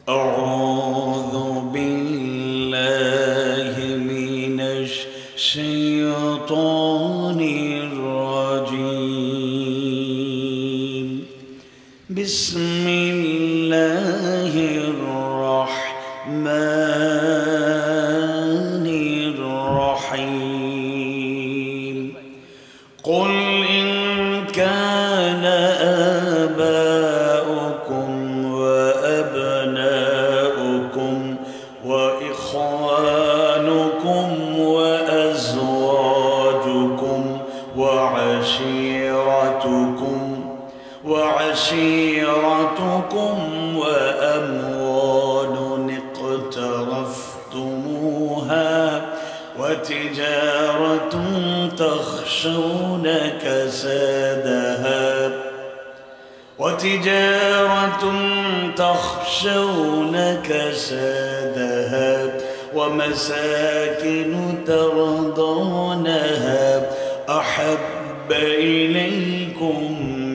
أعوذ بالله من الشيطان الرجيم بسم الله الرحمن الرحيم قل إن كان آباؤكم وأبناؤكم وإخوانكم وأزواجكم وعشيرتكم وأموال اقترفتموها وتجارة تخشون كسادها ومساكن ترضونها أحب إليكم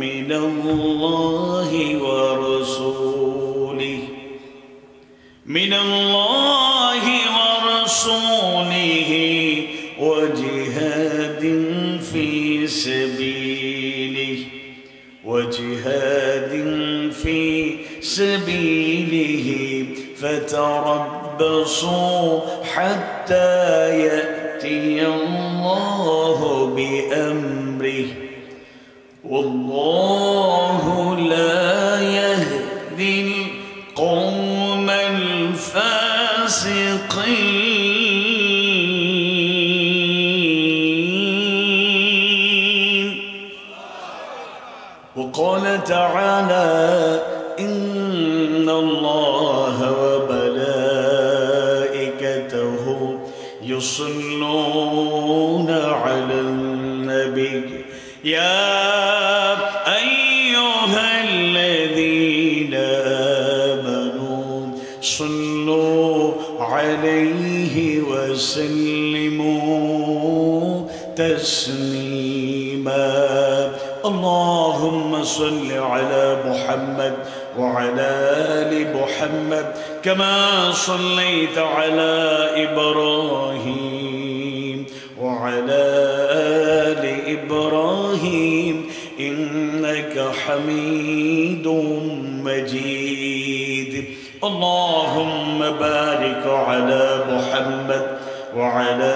من الله ورسوله وجهاد في سبيله فتربصوا حتى يأتي الله بأمره والله لا يهدي القوم الفاسقين. وقال تعالى إن الله وملائكته يصلون على النبي يا أيها الذين آمنوا صلوا عليه وسلموا تسليما. اللهم صل على محمد وعلى آل محمد كما صليت على إبراهيم وعلى آل إبراهيم إنك حميد مجيد. اللهم بارك على محمد وعلى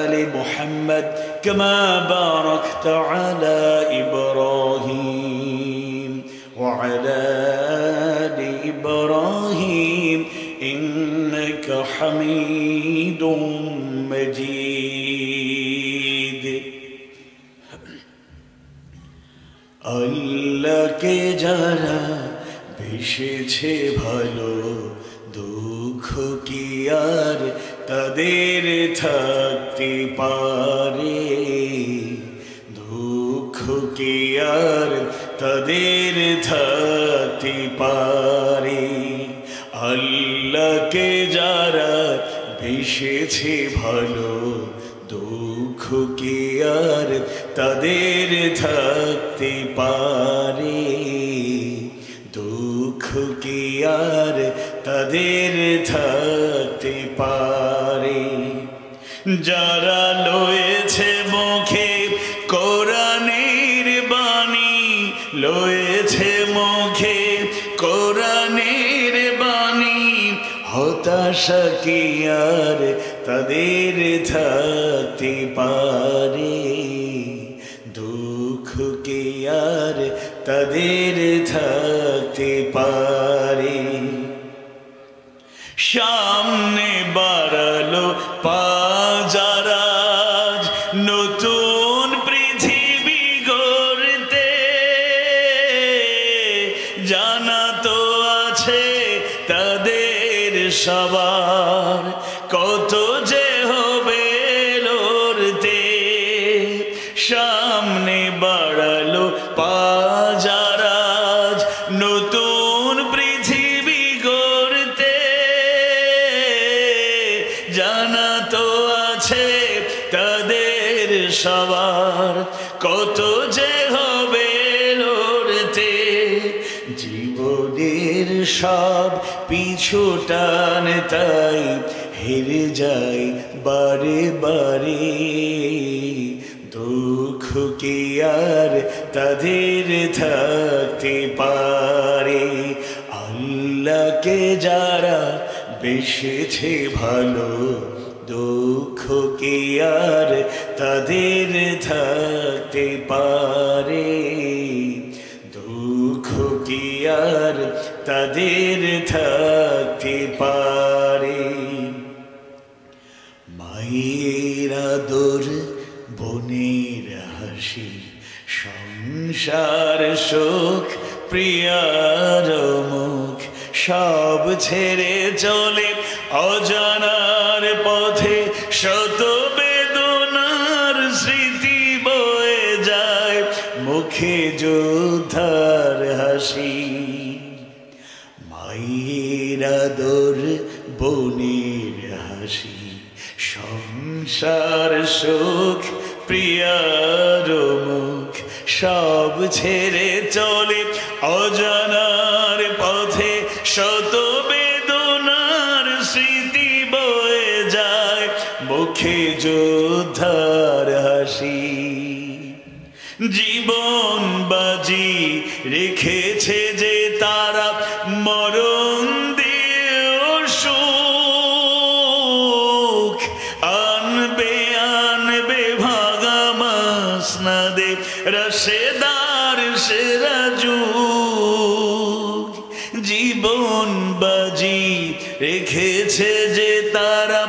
آل محمد كما باركت على إبراهيم وعلى آل إبراهيم إنك حميد مجيد. আল্লাহকে যারা বেসেছে ভালো দুঃখ কি আর তাদের থাকতে পারে, দুঃখ কি আর তাদের থাকতে পারে। আল্লাহকে যারা বেসেছে ভালো দুঃখ কি আর তাদের থাকতে পারে, দুঃখ কি আর তাদের থাকতে পারে। যারা লয়েছে মুখে কোরআনের বাণী, লয়েছে মুখে কোরআনের বাণী, হতাশা কি আর তাদের থাকতে পারে, দুঃখ কি আর তাদের থাকতে পারে। সামনে বাড়ালো পাজারাজ নতুন পৃথিবী গড়তে, জানা তো আছে তাদের সবার কত যে হবে লড়তে। সামনে বাড়ালো পাজারাজ নতুন পৃথিবী গড়তে, জানা তো আছে তাদের সবার কত যে হবে লড়তে। জীবনে তাদের সব পিছুটান, তাই হেরে যায় বারে বারে। দুঃখ কি আর তাদের থাকতে পারে? আল্লাহকে যারা বেসেছে ভালো, দুঃখ কি আর তাদের থাকতে পারে? দুঃখ কি আর তাদের থাকতে পারে? মায়ের আদর, বোনের হাসি, সংসার সুখ, প্রিয়ার মুখ, সব ছেড়ে চলে অজানার পথে। শত বেদনার স্মৃতি বয়ে যায়, মুখে যোদ্ধার হাসি। মায়ের আদর, বোনের হাসি, সংসার সুখ, প্রিয়ার মুখ, সব ছেড়ে চলে অজানার পথে। শত বেদনার স্মৃতি বয়ে যায়, মুখে যোদ্ধার হাসি। জীবন বাজি রেখেছে যে তারা, মরণ দিয়েও সুখ আনবে আনবে ভাগা মাসনাদে রশেদার সেরা যুগ। জীবন বাজি রেখেছে যে তারা,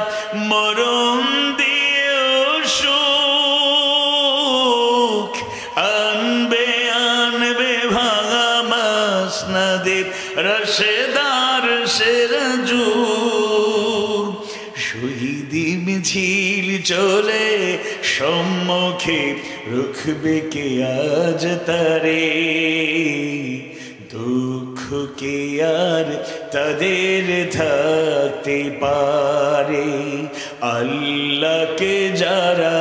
মরণ দিয়েও সুখ আনবে আনবে ভাগা মাসনাদে রশেদার সেরা যুগ। শহীদি মিছিল চলে সম্মুখে, রুখবে কে আজ তারে? দুঃখ কে আর তাদের থাকতে পারে? আল্লাহকে যারা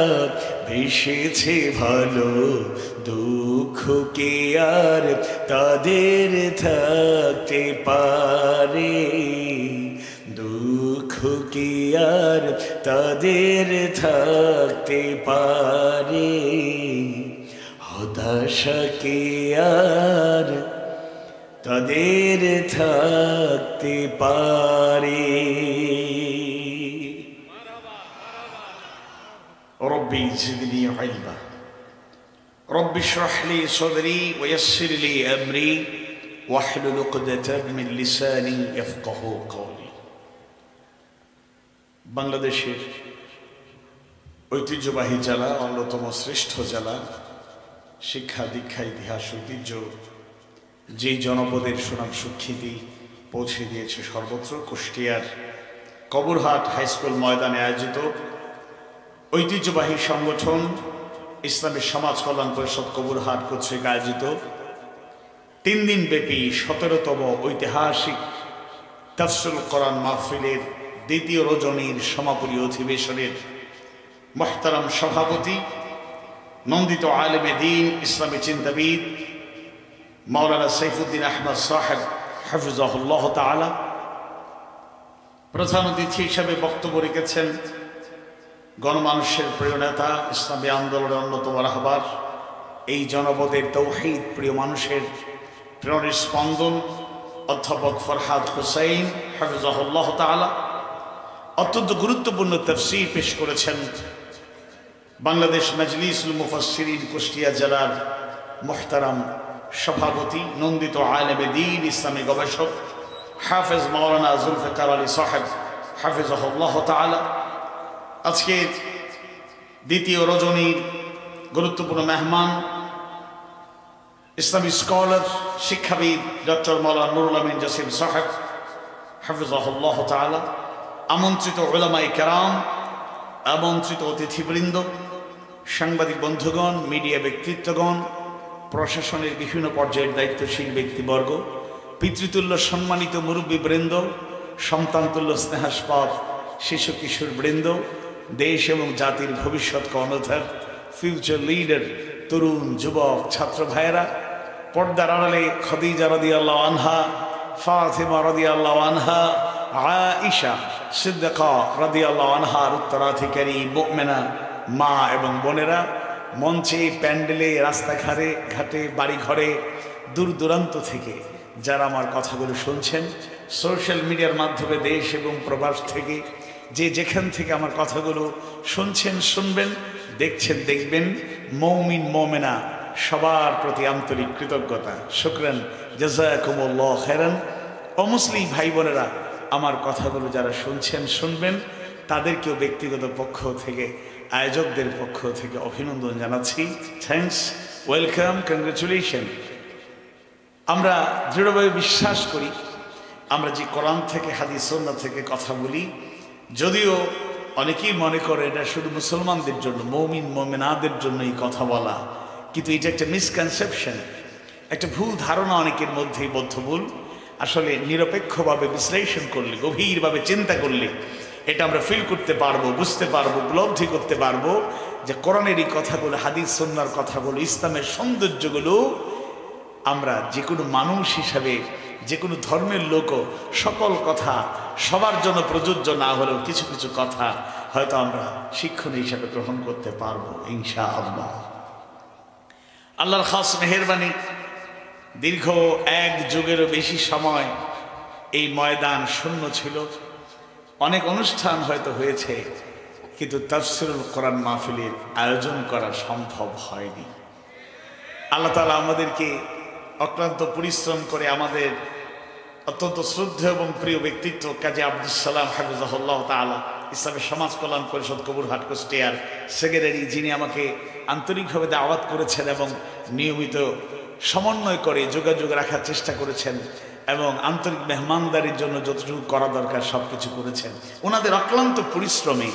বেসেছে ভালো, দুঃখ কে আর তাদের থাকতে পারে? দুঃখ কি আর তাদের থাকতে পারে? হতাশা কি আর তাদের থাকতে পারে? রব্বি জিদনি ইলমা, রব্বি ইশরাহ লি সাদরি ওয়া ইয়াসসির লি আমরি ওয়াহলুল উকদাতাম মিন লিসানি ইয়াফকাহু কওলি। বাংলাদেশের ঐতিহ্যবাহী জেলা, অন্যতম শ্রেষ্ঠ জেলা, শিক্ষা দীক্ষা ইতিহাস ঐতিহ্য যে জনপদের সুনাম সুখ্যাতি পৌঁছে দিয়েছে সর্বত্র, কুষ্টিয়ার কবুরহাট হাইস্কুল ময়দানে আয়োজিত ঐতিহ্যবাহী সংগঠন ইসলামী সমাজ কল্যাণ পরিষদ কবুরহাট কর্তৃক আয়োজিত 3 দিন ব্যাপী 17তম ঐতিহাসিক তাফসীরুল কোরআন মাহফিলের দ্বিতীয় রজনীর সমাপনী অধিবেশনের মুহতারাম সভাপতি, নন্দিত আলেমে দ্বীন, ইসলামী চিন্তাবিদ মাওলানা সাইফুদ্দিন আহমদ সাহেব হাফিজাহুল্লাহ তাআলা প্রধান অতিথি হিসেবে বক্তব্য রেখেছেন গণমানুষের প্রিয় নেতা, ইসলামী আন্দোলনের অন্যতম রাহবার, এই জনপদের তৌহিদ প্রিয় মানুষের প্রেরণের স্পন্দন অধ্যাপক ফরহাদ হুসাইন হাফিজাহুল্লাহ তাআলা। অত্যন্ত গুরুত্বপূর্ণ তাফসীর পেশ করেছেন বাংলাদেশ মাজলিসুল মুফাসসিরিন কুষ্টিয়া জেলার মুহতারাম সভাপতি, নন্দিত আলেমে দ্বীন, ইসলামী গবেষক হাফেজ মাওলানা জুলফিকার আলী সাহেব হাফিজাহুল্লাহ তাআলা। আজকের দ্বিতীয় রজনীর গুরুত্বপূর্ণ মেহমান, ইসলামী স্কলার, শিক্ষাবিদ ডক্টর মাওলানা নুরুল আমিন জাসিম সাহেব হাফিজাহুল্লাহ তাআলা, আমন্ত্রিত উলামায়ে কেরাম, আমন্ত্রিত অতিথিবৃন্দ, সাংবাদিক বন্ধুগণ, মিডিয়া ব্যক্তিত্বগণ, প্রশাসনের বিভিন্ন পর্যায়ের দায়িত্বশীল ব্যক্তিবর্গ, পিতৃতুল্য সম্মানিত মুরব্বীবৃন্দ, সন্তানতুল্য স্নেহাস্পদ শিশু কিশোর বৃন্দ, দেশ এবং জাতির ভবিষ্যৎ কর্ণধার, ফিউচার লিডার, তরুণ যুবক ছাত্র ভাইয়েরা, পর্দার আড়ালে খাদিজা রাদিয়াল্লাহু আনহা, ফাতিমা রাদিয়াল্লাহু আনহা, আয়েশা সিদ্দিকা রাদিয়াল্লাহু আনহার উত্তরাধিকারী মুমিনা মা এবং বোনেরা, মঞ্চে, প্যান্ডেলে, রাস্তাঘাটে ঘাটে, বাড়ি ঘরে, দূর দূরান্ত থেকে যারা আমার কথাগুলো শুনছেন, সোশ্যাল মিডিয়ার মাধ্যমে দেশ এবং প্রবাস থেকে যে যেখান থেকে আমার কথাগুলো শুনছেন, শুনবেন, দেখছেন, দেখবেন, মুমিন মুমিনা সবার প্রতি আন্তরিক কৃতজ্ঞতা, শুকরান, জাযাকুমুল্লাহ খায়রান। অমুসলিম ভাই বোনেরা, আমার কথাগুলো যারা শুনছেন, শুনবেন, তাদেরকেও ব্যক্তিগত পক্ষ থেকে, আয়োজকদের পক্ষ থেকে অভিনন্দন জানাচ্ছি। Thanks, welcome, congratulation. আমরা দৃঢ়ভাবে বিশ্বাস করি, আমরা যে কোরআন থেকে, হাদিস, সুন্নাহ থেকে কথা বলি, যদিও অনেকেই মনে করে এটা শুধু মুসলমানদের জন্য, মুমিন মুমিনাদের জন্য এই কথা বলা, কিন্তু এটা একটা মিসকনসেপশন, একটা ভুল ধারণা অনেকের মধ্যেই বদ্ধমূল। আসলে নিরপেক্ষভাবে বিশ্লেষণ করলে, গভীরভাবে চিন্তা করলে এটা আমরা ফিল করতে পারবো, বুঝতে পারবো, উপলব্ধি করতে পারবো যে কোরআনের এই কথাগুলো, হাদিস সুন্নাহর কথাগুলো, ইসলামের সৌন্দর্যগুলো আমরা যে কোনো মানুষ হিসাবে, যে কোনো ধর্মের লোকও সকল কথা সবার জন্য প্রযোজ্য না হলেও কিছু কিছু কথা হয়তো আমরা শিক্ষণীয় হিসাবে গ্রহণ করতে পারবো ইনশাআল্লাহ। আল্লাহর খাস মেহেরবানি, দীর্ঘ এক যুগেরও বেশি সময় এই ময়দান শূন্য ছিল। অনেক অনুষ্ঠান হয়তো হয়েছে, কিন্তু তাফসিরুল কোরআন মাহফিলের আয়োজন করা সম্ভব হয়নি। আল্লাহ তাআলা আমাদেরকে অক্লান্ত পরিশ্রম করে আমাদের অত্যন্ত শ্রদ্ধেয় এবং প্রিয় ব্যক্তিত্ব কাজী আব্দুস সালাম হাফিজাহুল্লাহ তাআলা, ইসলামের সমাজ কল্যাণ পরিষদ কবুরহাট কুষ্টিয়ার সেক্রেটারি, যিনি আমাকে আন্তরিকভাবে দাওয়াত করেছেন এবং নিয়মিত সমন্বয় করে যোগাযোগ রাখার চেষ্টা করেছেন এবং আন্তরিক মেহমানদারির জন্য যতটুকু করা দরকার সব কিছু করেছেন। ওনাদের অক্লান্ত পরিশ্রমে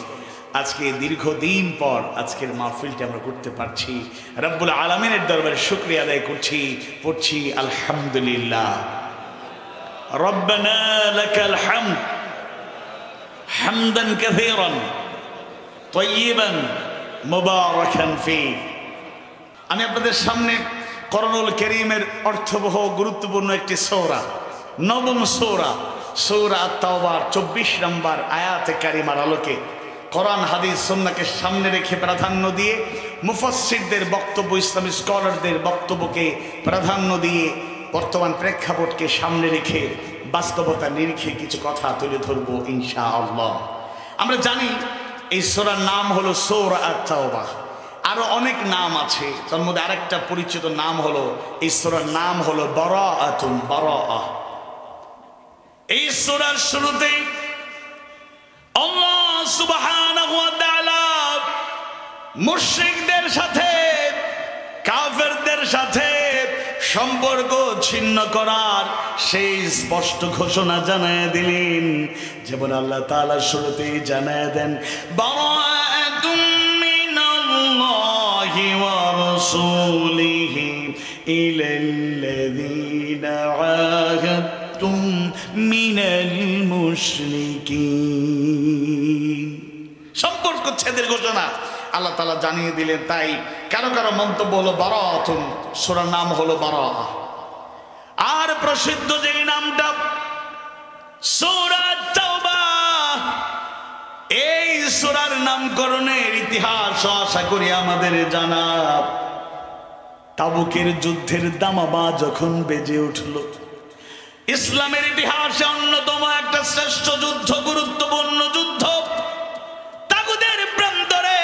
আজকে দীর্ঘদিন পর আজকের মাহফিলটি আমরা করতে পারছি। রব্বুল আলামিনের দরবারে শুকরিয়া আদায় করছি, পড়ছি আলহামদুলিল্লাহ। রব্বানা লাকাল হামদ হামদান কাসীরান তাইয়িবান মুবারাকান ফী। আমি আপনাদের সামনে কোরআনুল কারীমের অর্থবহ গুরুত্বপূর্ণ একটি সূরা, নবম সূরা, সূরা আত-তাওবার 24 নম্বর আয়াতে কারিমার আলোকে কোরআন হাদিস সুন্নাহকে সামনে রেখে প্রাধান্য দিয়ে, মুফাসসিরদের বক্তব্য, ইসলামী স্কলারদের বক্তব্যকে প্রাধান্য দিয়ে, বর্তমান প্রেক্ষাপটকে সামনে রেখে বাস্তবতা নিরিখে কিছু কথা তুলে ধরবো ইনশাআল্লাহ। আমরা জানি এই সূরার নাম হলো সূরা আত-তাওবা। আরো অনেক নাম আছে, তার মধ্যে আরেকটা পরিচিত নাম হলো, এই সূরার নাম হলো বারাআতুন, বারাআহ। এই সূরার শুরুতেই আল্লাহ সুবহানাহু ওয়া তাআলা মুশরিকদের সাথে, কাফেরদের সাথে সম্পর্ক ছিন্ন করার সেই স্পষ্ট ঘোষণা জানায় দিলেন। যেমন আল্লাহ তাআলা শুরুতেই জানায় দেন, বারাআতুম মিনাল্লাহি ওয়া রাসূলিহি ইলাল্লাযীনা আহাদতুম মিনাল মুশরিকিন। সম্পর্ক ছেদের ঘোষণা আল্লাহ তাআলা জানিয়ে দিলেন। তাই কারো কারো মন্তব্য হলো বারাআতুন, সূরার নাম হলো বারাআহ। আর প্রসিদ্ধ যে নামটা সূরা তাওবা, এই সূরার নামকরণের ইতিহাস আশা করি আমাদের জানা। তাবুকের যুদ্ধের দামামা যখন বেজে উঠল, ইসলামের ইতিহাসে অন্যতম একটা শ্রেষ্ঠ যুদ্ধ, গুরুত্বপূর্ণ যুদ্ধ, তাগুদের প্রান্তরে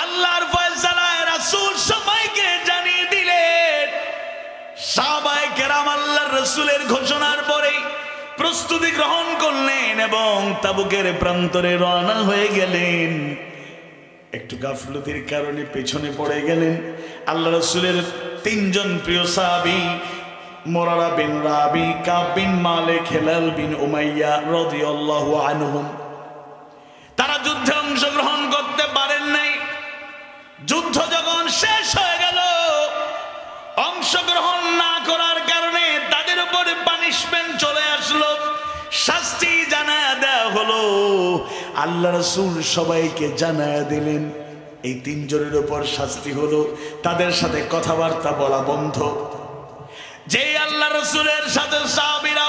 আল্লাহর ফয়সালায় রাসূল সবাইকে জানিয়ে দিলেন। সাহাবায়ে কেরাম আল্লাহর রাসূলের ঘোষণার পরে প্রস্তুতি গ্রহণ করলেন এবং তাবুকের প্রান্তরে রওনা হয়ে গেলেন। একটু গাফলতির কারণে পেছনে পড়ে গেলেন আল্লাহ রাসূলের তিনজন প্রিয় সাহাবী, মুরারা বিন রাবি, কাব বিন মালিক, হিলাল বিন উমাইয়া রাদিয়াল্লাহু আনহুম। তারা যুদ্ধে অংশগ্রহণ করতে পারেন নাই। যুদ্ধ যখন শেষ হয়ে গেল, অংশগ্রহণ না করার কারণে তাদের উপরে পানিশমেন্ট চলে আসলো, শাস্তি জানায়া দেওয়া হলো। আল্লাহ রাসূল সবাইকে জানায়া দিলেন এই তিনজনের উপর শাস্তি হলো তাদের সাথে কথাবার্তা বলা বন্ধ। যে আল্লাহ রাসূলের সাথে সাহাবীরা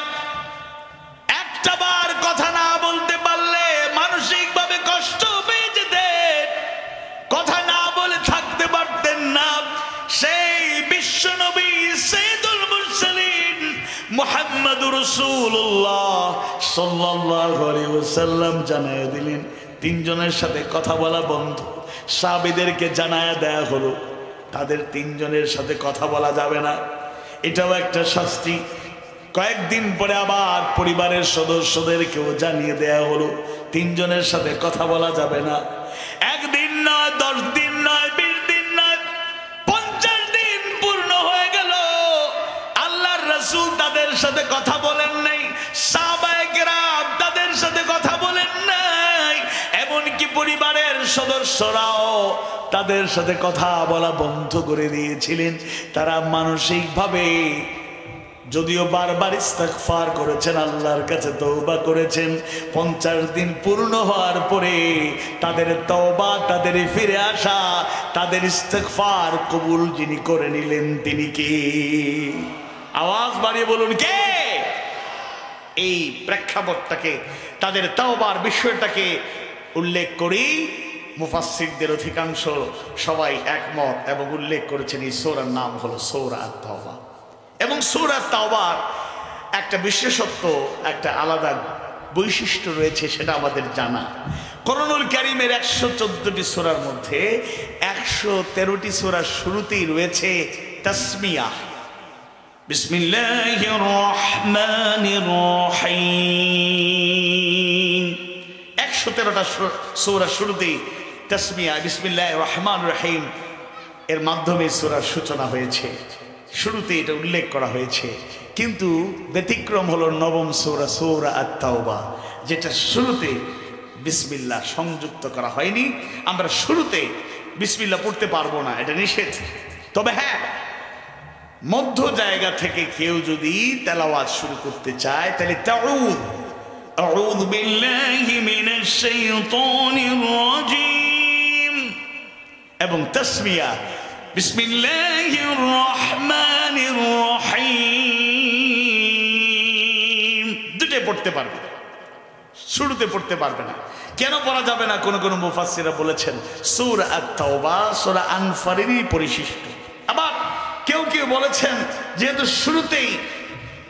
রাসূলুল্লাহ সাল্লাল্লাহু আলাইহি ওয়াসাল্লাম জানায় দিলেন তিনজনের সাথে কথা বলা বন্ধ। সাহাবীদেরকে জানায় দেয়া হলো তাদের তিনজনের সাথে কথা বলা যাবে না, এটাও একটা শাস্তি। কয়েকদিন পরে আবার পরিবারের সদস্যদেরকেও জানিয়ে দেয়া হলো তিনজনের সাথে কথা বলা যাবে না। একদিন নয়, 10 দিন নয়, 20 দিন নয়, 50 দিন পূর্ণ হয়ে গেল, আল্লাহর রাসূল তাদের সাথে কথা বলেন নাই, সাহাবায়ে কেরাম তাদের সাথে কথা বলেন নাই, এমনকি পরিবারের সদস্যরাও তাদের সাথে কথা বলা বন্ধ করে দিয়েছিলেন। তারা মানসিকভাবে যদিও বারবার ইস্তিগফার করেছেন, আল্লাহর কাছে তওবা করেছেন, 50 দিন পূর্ণ হওয়ার পরে তাদের তওবা, তাদের ফিরে আসা, তাদের ইস্তিগফার কবুল যিনি করে নিলেন তিনি কে? আওয়াজ বাড়িয়ে বলুন কে? এই প্রেক্ষাপটটাকে, তাদের তওবার বিষয়টাকে উল্লেখ করি মুফাসসিরদের অধিকাংশ সবাই একমত এবং উল্লেখ করেছেন এই সূরার নাম হলো সূরা আত-তাওবা। এবং সূরা তাওবার একটা বিশেষত্ব, একটা আলাদা বৈশিষ্ট্য রয়েছে, সেটা আমাদের জানা। কোরআনুল কারীমের 114টি সূরার মধ্যে 113টি সূরার শুরুতেই রয়েছে তাসমিয়া, বিসমিল্লাহির রহমানির রহিম। 113টা সূরার শুরুতেই তাসমিয়া, বিসমিল্লাহির রহমানির রহিম এর মাধ্যমে সূরার সূচনা হয়েছে, শুরুতে এটা উল্লেখ করা হয়েছে। কিন্তু ব্যতিক্রম হলো নবম সূরা, সূরা আত-তাওবা, যেটা শুরুতে বিসমিল্লাহ সংযুক্ত করা হয়নি। আমরা শুরুতে বিসমিল্লাহ পড়তে পারবো না, এটা নিষেধ। তবে হ্যাঁ, মধ্য জায়গা থেকে কেউ যদি তেলাওয়াত শুরু করতে চায় তাহলে তাউদ, আউযু বিল্লাহি মিনাশ শাইতানির রাজীম এবং তাসমিয়া বিসমিল্লাহির রহমানির রহিম দুটো পড়তে পারবে, শুরুতে পড়তে পারবে না। কেন পড়া যাবে না? কোন কোন মুফাসসিররা বলেছেন সূরা আত-তাওবা সূরা আনফালেরই পরিশিষ্ট। আবার কেউ কেউ বলেছেন যেহেতু শুরুতেই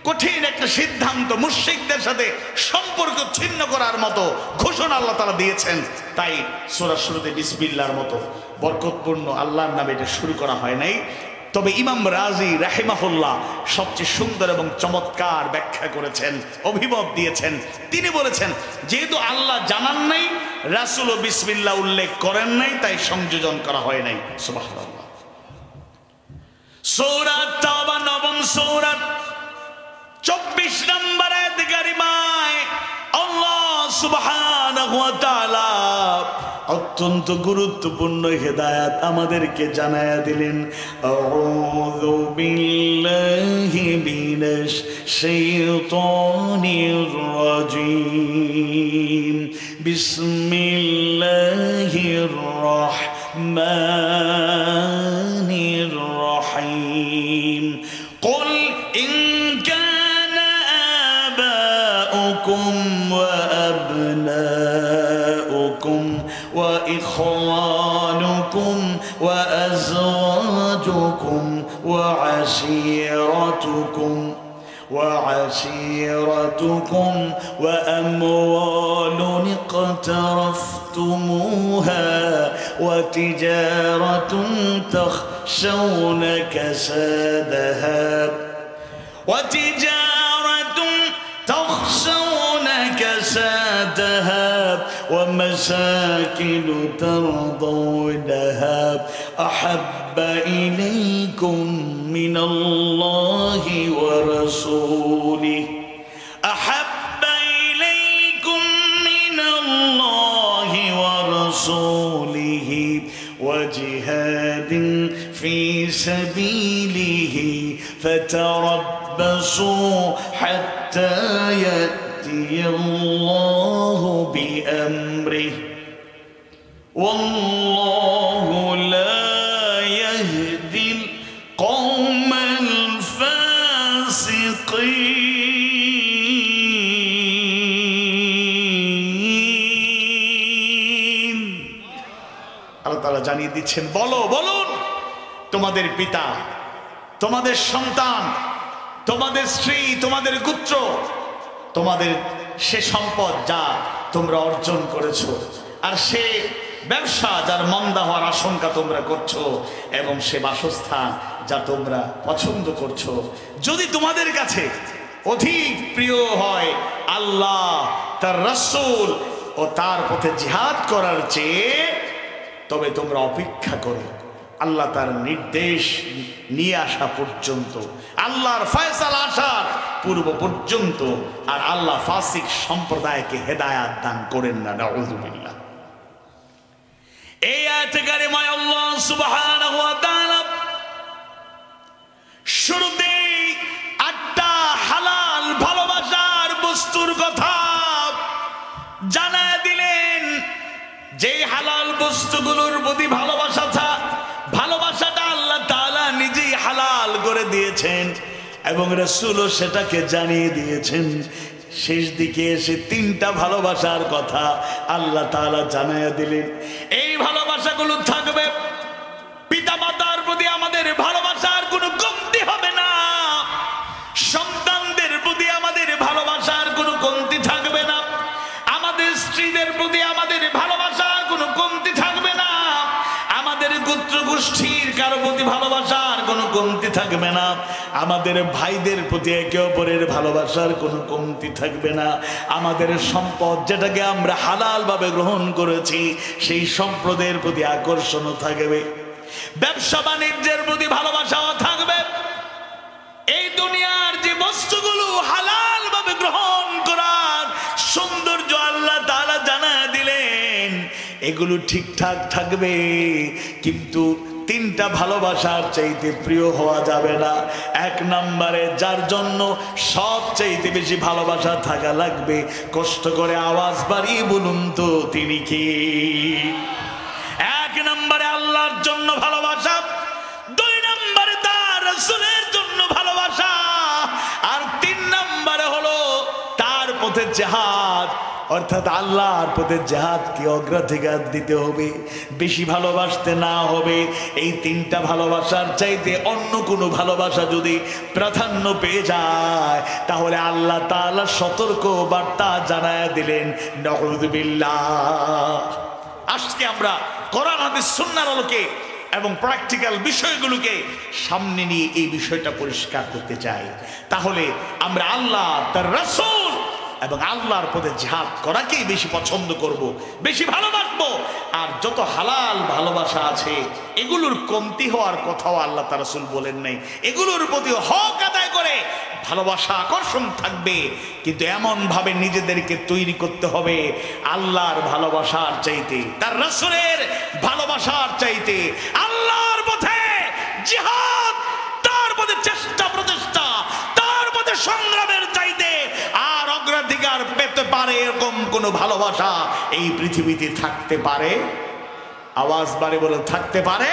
কঠিন একটা সিদ্ধান্ত, মুশরিকদের সাথে সম্পর্ক ছিন্ন করার মতো ঘোষণা আল্লাহ তাআলা দিয়েছেন, তাই সূরার শুরুতে বিসমিল্লাহর মতো বরকতপূর্ণ আল্লাহর নামে এটা শুরু করা হয় নাই। তবে ইমাম রাজি রাহিমাহুল্লাহ সবচেয়ে সুন্দর এবং চমৎকার ব্যাখ্যা করেছেন, অভিমত দিয়েছেন। তিনি বলেছেন যেহেতু আল্লাহ জানান নাই, রাসূলও বিসমিল্লাহ উল্লেখ করেন নাই, তাই সংযোজন করা হয় নাই। সুবহানাল্লাহ। সূরা আত-তাওবা নবম সূরা 24 নম্বর আয়াত কারিমায় আল্লাহ সুবহানাহু ওয়া তাআলা অত্যন্ত গুরুত্বপূর্ণ হেদায়েত আমাদেরকে জানায়া দিলেন। আউযু বিল্লাহি মিনাশ শাইতানির রাজীম, বিসমিল্লাহির রহমানির রহিম। কুল ইন কানা আবাউকুম ওয়া আবনাউকুম وإخوانكم وأزواجكم وعشيرتكم وأموال اقترفتموها وتجارة تخشون كسادها ومساكن ترضونها أحب إليكم من الله ورسوله وجهاد في سبيله فتربصوا حتى يأتي الله بأمره والله لا يهدي القوم الفاسقين। আল্লাহ তাআলা জানিয়ে দিচ্ছেন, বলুন তোমাদের পিতা, তোমাদের সন্তান, তোমাদের স্ত্রী, তোমাদের গোত্র, তোমাদের সে সম্পদ যা তোমরা অর্জন করেছো, আর সে ব্যবসা যার মন্দা হওয়ার আশঙ্কা তোমরা করছো, এবং সে বাসস্থান যা তোমরা পছন্দ করছো, যদি তোমাদের কাছে অধিক প্রিয় হয় আল্লাহ, তার রাসূল ও তার পথে জিহাদ করার চেয়ে, তবে তোমরা অপেক্ষা করো আল্লাহ তার নির্দেশ নিয়ে আসা পর্যন্ত, আল্লাহর ফয়সালা আসার পূর্ব পর্যন্ত। আর আল্লাহ ফাসিক সম্প্রদায়কে হেদায়াত দান করেন না, নাউযুবিল্লাহ। এই আয়াতে কারিমায় আল্লাহ সুবহানাহু ওয়া তাআলা শুরুতেই 8টা হালাল ভালোবাসার বস্তুর কথা জানায় দিলেন। যে হালাল বস্তুগুলোর প্রতি ভালোবাসাটা আল্লাহ তাআলা নিজেই হালাল করে দিয়েছেন, এবং রাসূলও সেটাকে জানিয়ে দিয়েছেন। শেষ দিকে এসে 3টা ভালোবাসার কথা আল্লাহ তাআলা জানায় দিলেন। এই ভালোবাসাগুলো থাকবে, পিতা মাতার প্রতি আমাদের ভালোবাসার কোনো কমতি হবে না, সন্তানদের প্রতি আমাদের ভালোবাসার কোনো কমতি থাকবে না, আমাদের স্ত্রীদের প্রতি আমাদের ভালোবাসার কোনো কমতি থাকবে না, আমাদের গোত্র গোষ্ঠীর কারো প্রতি ভালোবাসার কোনো কমতি থাকবে না, আমাদের ভাইদের প্রতি একে অপরের ভালোবাসার কোনো কমতি থাকবে না, আমাদের সম্পদ যেটাকে আমরা হালাল ভাবে গ্রহণ করেছি সেই সম্পদের প্রতি আকর্ষণও থাকবে, ব্যবসা বাণিজ্যের প্রতি ভালোবাসাও থাকবে। এই দুনিয়ার যে বস্তুগুলো হালাল ভাবে গ্রহণ করার সৌন্দর্য আল্লাহ তাআলা জানায় দিলেন, এগুলো ঠিকঠাক থাকবে, কিন্তু 3টা ভালোবাসার চাইতে প্রিয় হওয়া যাবে না। 1 নম্বরে যার জন্য সবচাইতে বেশি ভালোবাসা থাকা লাগবে, কষ্ট করে আওয়াজ বাড়িয়ে বলুন তো তিনি কি? 1 নম্বরে আল্লাহর জন্য ভালোবাসা, 2 নম্বরে তার রাসূলের জন্য ভালোবাসা, আর 3 নম্বরে হলো তার পথে জিহাদ, অর্থাৎ আল্লাহর পথে জিহাদকে অগ্রাধিকার দিতে হবে, বেশি ভালোবাসতে না হবে। এই 3টা ভালোবাসার চাইতে অন্য কোনো ভালোবাসা যদি প্রাধান্য পেয়ে যায়, তাহলে আল্লাহ তাআলা সতর্ক বার্তা জানায় দিলেন, নাউযুবিল্লাহ। আজকে আমরা কোরআন হাদিস সুন্নাহর আলোকে এবং প্র্যাকটিক্যাল বিষয়গুলোকে সামনে নিয়ে এই বিষয়টা পরিষ্কার করতে চাই। তাহলে আমরা আল্লাহ, তার রাসূল এবং আল্লাহর পথে জিহাদ করাকেই বেশি পছন্দ করব, বেশি ভালোবাসবো। আর যত হালাল ভালোবাসা আছে এগুলোর কমতি হওয়ার কথাও আল্লাহ তার রাসূল বলেন নাই, এগুলোর প্রতি হক আদায় করে ভালোবাসা আকর্ষণ থাকবে, কিন্তু এমন ভাবে নিজেদেরকে তৈরি করতে হবে আল্লাহর ভালোবাসার চাইতে, তার রাসূলের ভালোবাসার চাইতে, আল্লাহর পথে জিহাদ, তার পথে চেষ্টা প্রচেষ্টা, তার পথে সংগ্রামের চাইতে আর অগ্রাধিকার পেতে পারে এরকম কোন ভালোবাসা এই পৃথিবীতে থাকতে পারে? আওয়াজ বাড়ি বলে থাকতে পারে?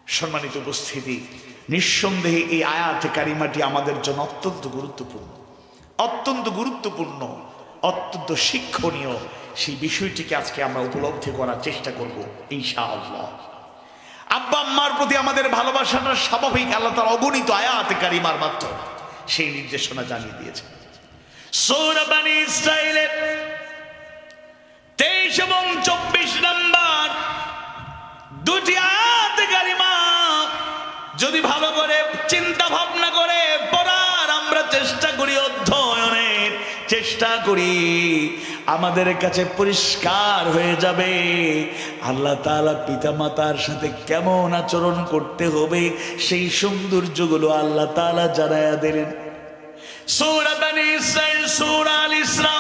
সম্মানিত উপস্থিতি, নিঃসন্দেহে এই আয়াতে কারিমাটি আমাদের জন্য অত্যন্ত গুরুত্বপূর্ণ, অত্যন্ত গুরুত্বপূর্ণ, অত্যন্ত শিক্ষণীয়। সেই বিষয়টিকে আজকে আমরা উপলব্ধি করার চেষ্টা করব ইনশাআল্লাহ। আব্বা আম্মার প্রতি আমাদের ভালোবাসাটা স্বাভাবিক, আল্লাহ তাআলা অগণিত আয়াতে কারিমার মাধ্যমে সেই নির্দেশনা জানিয়ে দিয়েছে। সূরা বনী ইসরাঈলের 23 এবং 24 নম্বর 2টি আয়াতে কারিমা যদি ভালো করে চিন্তা ভাবনা করে পড়ার আমরা চেষ্টা করি, অধ্যয়নের চেষ্টা করি, আমাদের কাছে পরিষ্কার হয়ে যাবে আল্লাহ তাআলা পিতামাতার সাথে কেমন আচরণ করতে হবে সেই সৌন্দর্যগুলো আল্লাহ তাআলা জানায়া দিলেন। সূরা বনী ইসরাঈল, সূরা আল ইসরা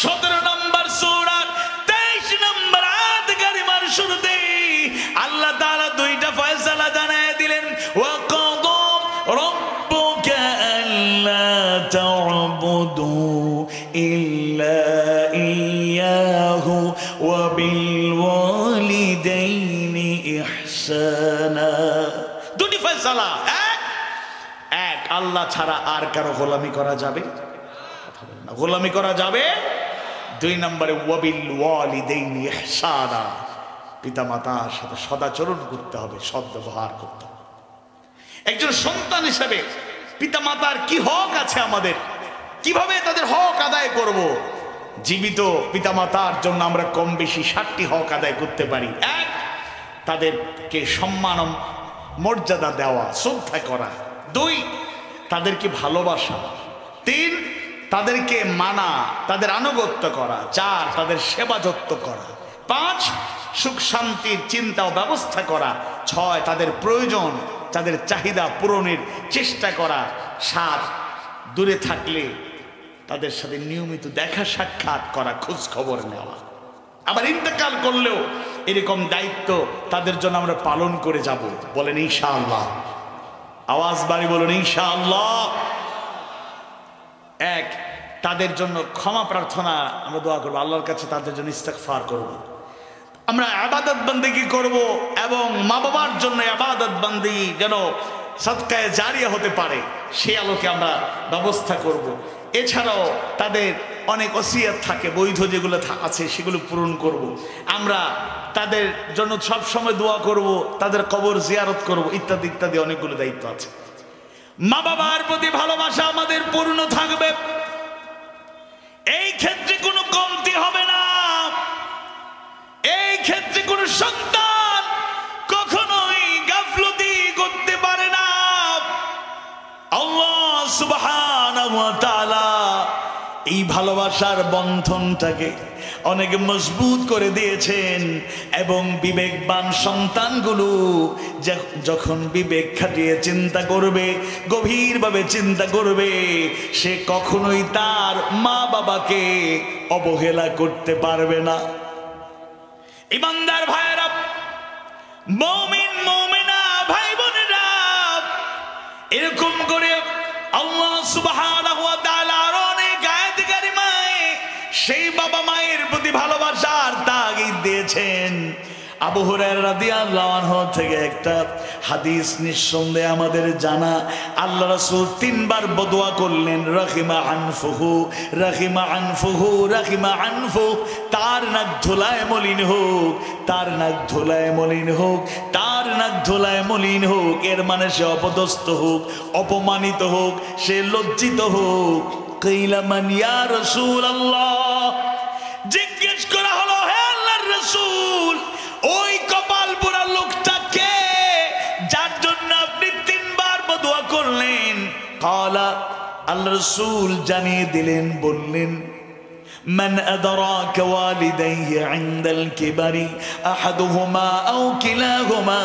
17 নম্বর সূরা 23 নম্বর আয়াত কারিমার শুরুতে আল্লাহ তাআলা 2টা ফয়সালা জানায়া দিলেন, ওয়া কাদা রাব্বুকা আল্লা তা'বুদু ইল্লা ইয়্যাহু ওয়া বিল ওয়ালিদাইনি ইহসানা। 2টি ফয়সালা, এক আল্লাহ ছাড়া আর কারো গোলামি করা যাবে না, গোলামি করা যাবে। 2 নম্বরে ওয়াবিল ওয়ালিদাইনি ইহসানা, পিতা মাতার সাথে সদাচরণ করতে হবে, সদ্ব্যবহার করতে হবে। একজন সন্তান হিসেবে পিতামাতার কি হক আছে আমাদের, কিভাবে তাদের হক আদায় করব? জীবিত পিতামাতার জন্য আমরা কম বেশি 7টি হক আদায় করতে পারি। 1, তাদেরকে সম্মান মর্যাদা দেওয়া, শ্রদ্ধা করা। 2, তাদেরকে ভালোবাসা। 3, তাদেরকে মানা, তাদের আনুগত্য করা। 4, তাদের সেবা যত্ন করা। 5, সুখ শান্তির চিন্তা ও ব্যবস্থা করা। 6, তাদের প্রয়োজন, তাদের চাহিদা পূরণের চেষ্টা করা। 7, দূরে থাকলে তাদের সাথে নিয়মিত দেখা সাক্ষাৎ করা, খোঁজ খবর নেওয়া। আবার ইন্তেকাল করলেও এরকম দায়িত্ব তাদের জন্য আমরা পালন করে যাব। বলেন ইনশাআল্লাহ। আওয়াজ বাড়ি বলুন ইনশাআল্লাহ। 1, তাদের জন্য ক্ষমা প্রার্থনা, আমরা দোয়া করবো আল্লাহর কাছে, তাদের জন্য ইস্তেগফার করব। আমরা ইবাদত বন্দেগী করব এবং মা বাবার জন্য ইবাদত বন্দেগী যেন সদকায়ে জারিয়া হতে পারে, সেই আলোকে আমরা ব্যবস্থা করব। এছাড়াও তাদের অনেক ওসিয়ত থাকে, বৈধ যেগুলো আছে সেগুলো পূরণ করব। আমরা তাদের জন্য সব সময় দোয়া করব, তাদের কবর জিয়ারত করব, ইত্যাদি ইত্যাদি অনেকগুলো দায়িত্ব আছে। মা বাবার প্রতি ভালোবাসা আমাদের পূর্ণ থাকবে, এই ক্ষেত্রে কোনো কমতি হবে না। এই ক্ষেত্রে কোনো সন্তান কখনোই গাফলতি করতে পারে না। আল্লাহ সুবহানাহু ওয়া তাআলা এই ভালোবাসার বন্ধনটাকে অনেক মজবুত করে দিয়েছেন এবং বিবেকবান সন্তানগুলো যখন বিবেক খাটিয়ে চিন্তা করবে, গভীরভাবে চিন্তা করবে, সে কখনোই তার মা বাবাকে অবহেলা করতে পারবে না। ইমানদার ভাইরা, মুমিন মুমিনা ভাই বোনেরা, এরকম করে আল্লাহ সুবহানাহু ওয়া তাআলা অনেক আয়াতে কারিমায় সেই বাবা মায়ের প্রতি ভালোবাসার তাগিদ দিয়েছেন। আবু হুরায়রা রাদিয়াল্লাহু আনহু থেকে একটা হাদিস নিঃসন্দেহে আমাদের জানা, আল্লাহ রাসূল 3 বার বদুয়া করলেন, রাহিমা আনফুহু, রাহিমা আনফুহু, রাহিমা আনফু। তার নাক ধুলায় মলিন হোক, তার নাক ধুলায় মলিন হোক, তার নাক ধুলায় মলিন হোক। এর মানে সে অপদস্থ হোক, অপমানিত হোক, সে লজ্জিত হোক। কিলা মান ইয়া রাসূলুল্লাহ, জিজ্ঞেস করা হলো, হে আল্লাহর রাসূল, ওই কপাল পোড়া লোকটা কে যার জন্য আপনি 3 বার বদুয়া করলেন? কালা, আল্লাহ রাসূল জানিয়ে দিলেন, বললেন, من أدراك والديه عند الكبر أحدهما أو كلاهما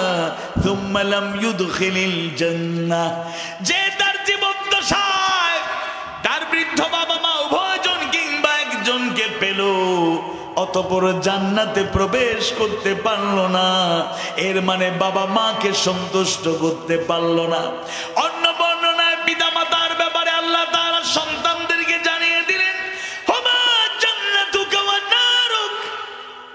ثم لم يدخل الجنة। যে তার জীবদ্দশায় তার বৃদ্ধ বাবা মা উভয়জন কিংবা একজনকে পেল, অতঃপর জান্নাতে প্রবেশ করতে পারলো না, এর মানে বাবা মাকে সন্তুষ্ট করতে পারলো না। অন্য বর্ণনায় পিতা মাতার ব্যাপারে আল্লাহ তাআলা সন্তানদেরকে জানিয়ে দিলেন, হুমা জান্নাতুকা ওয়া নারুক,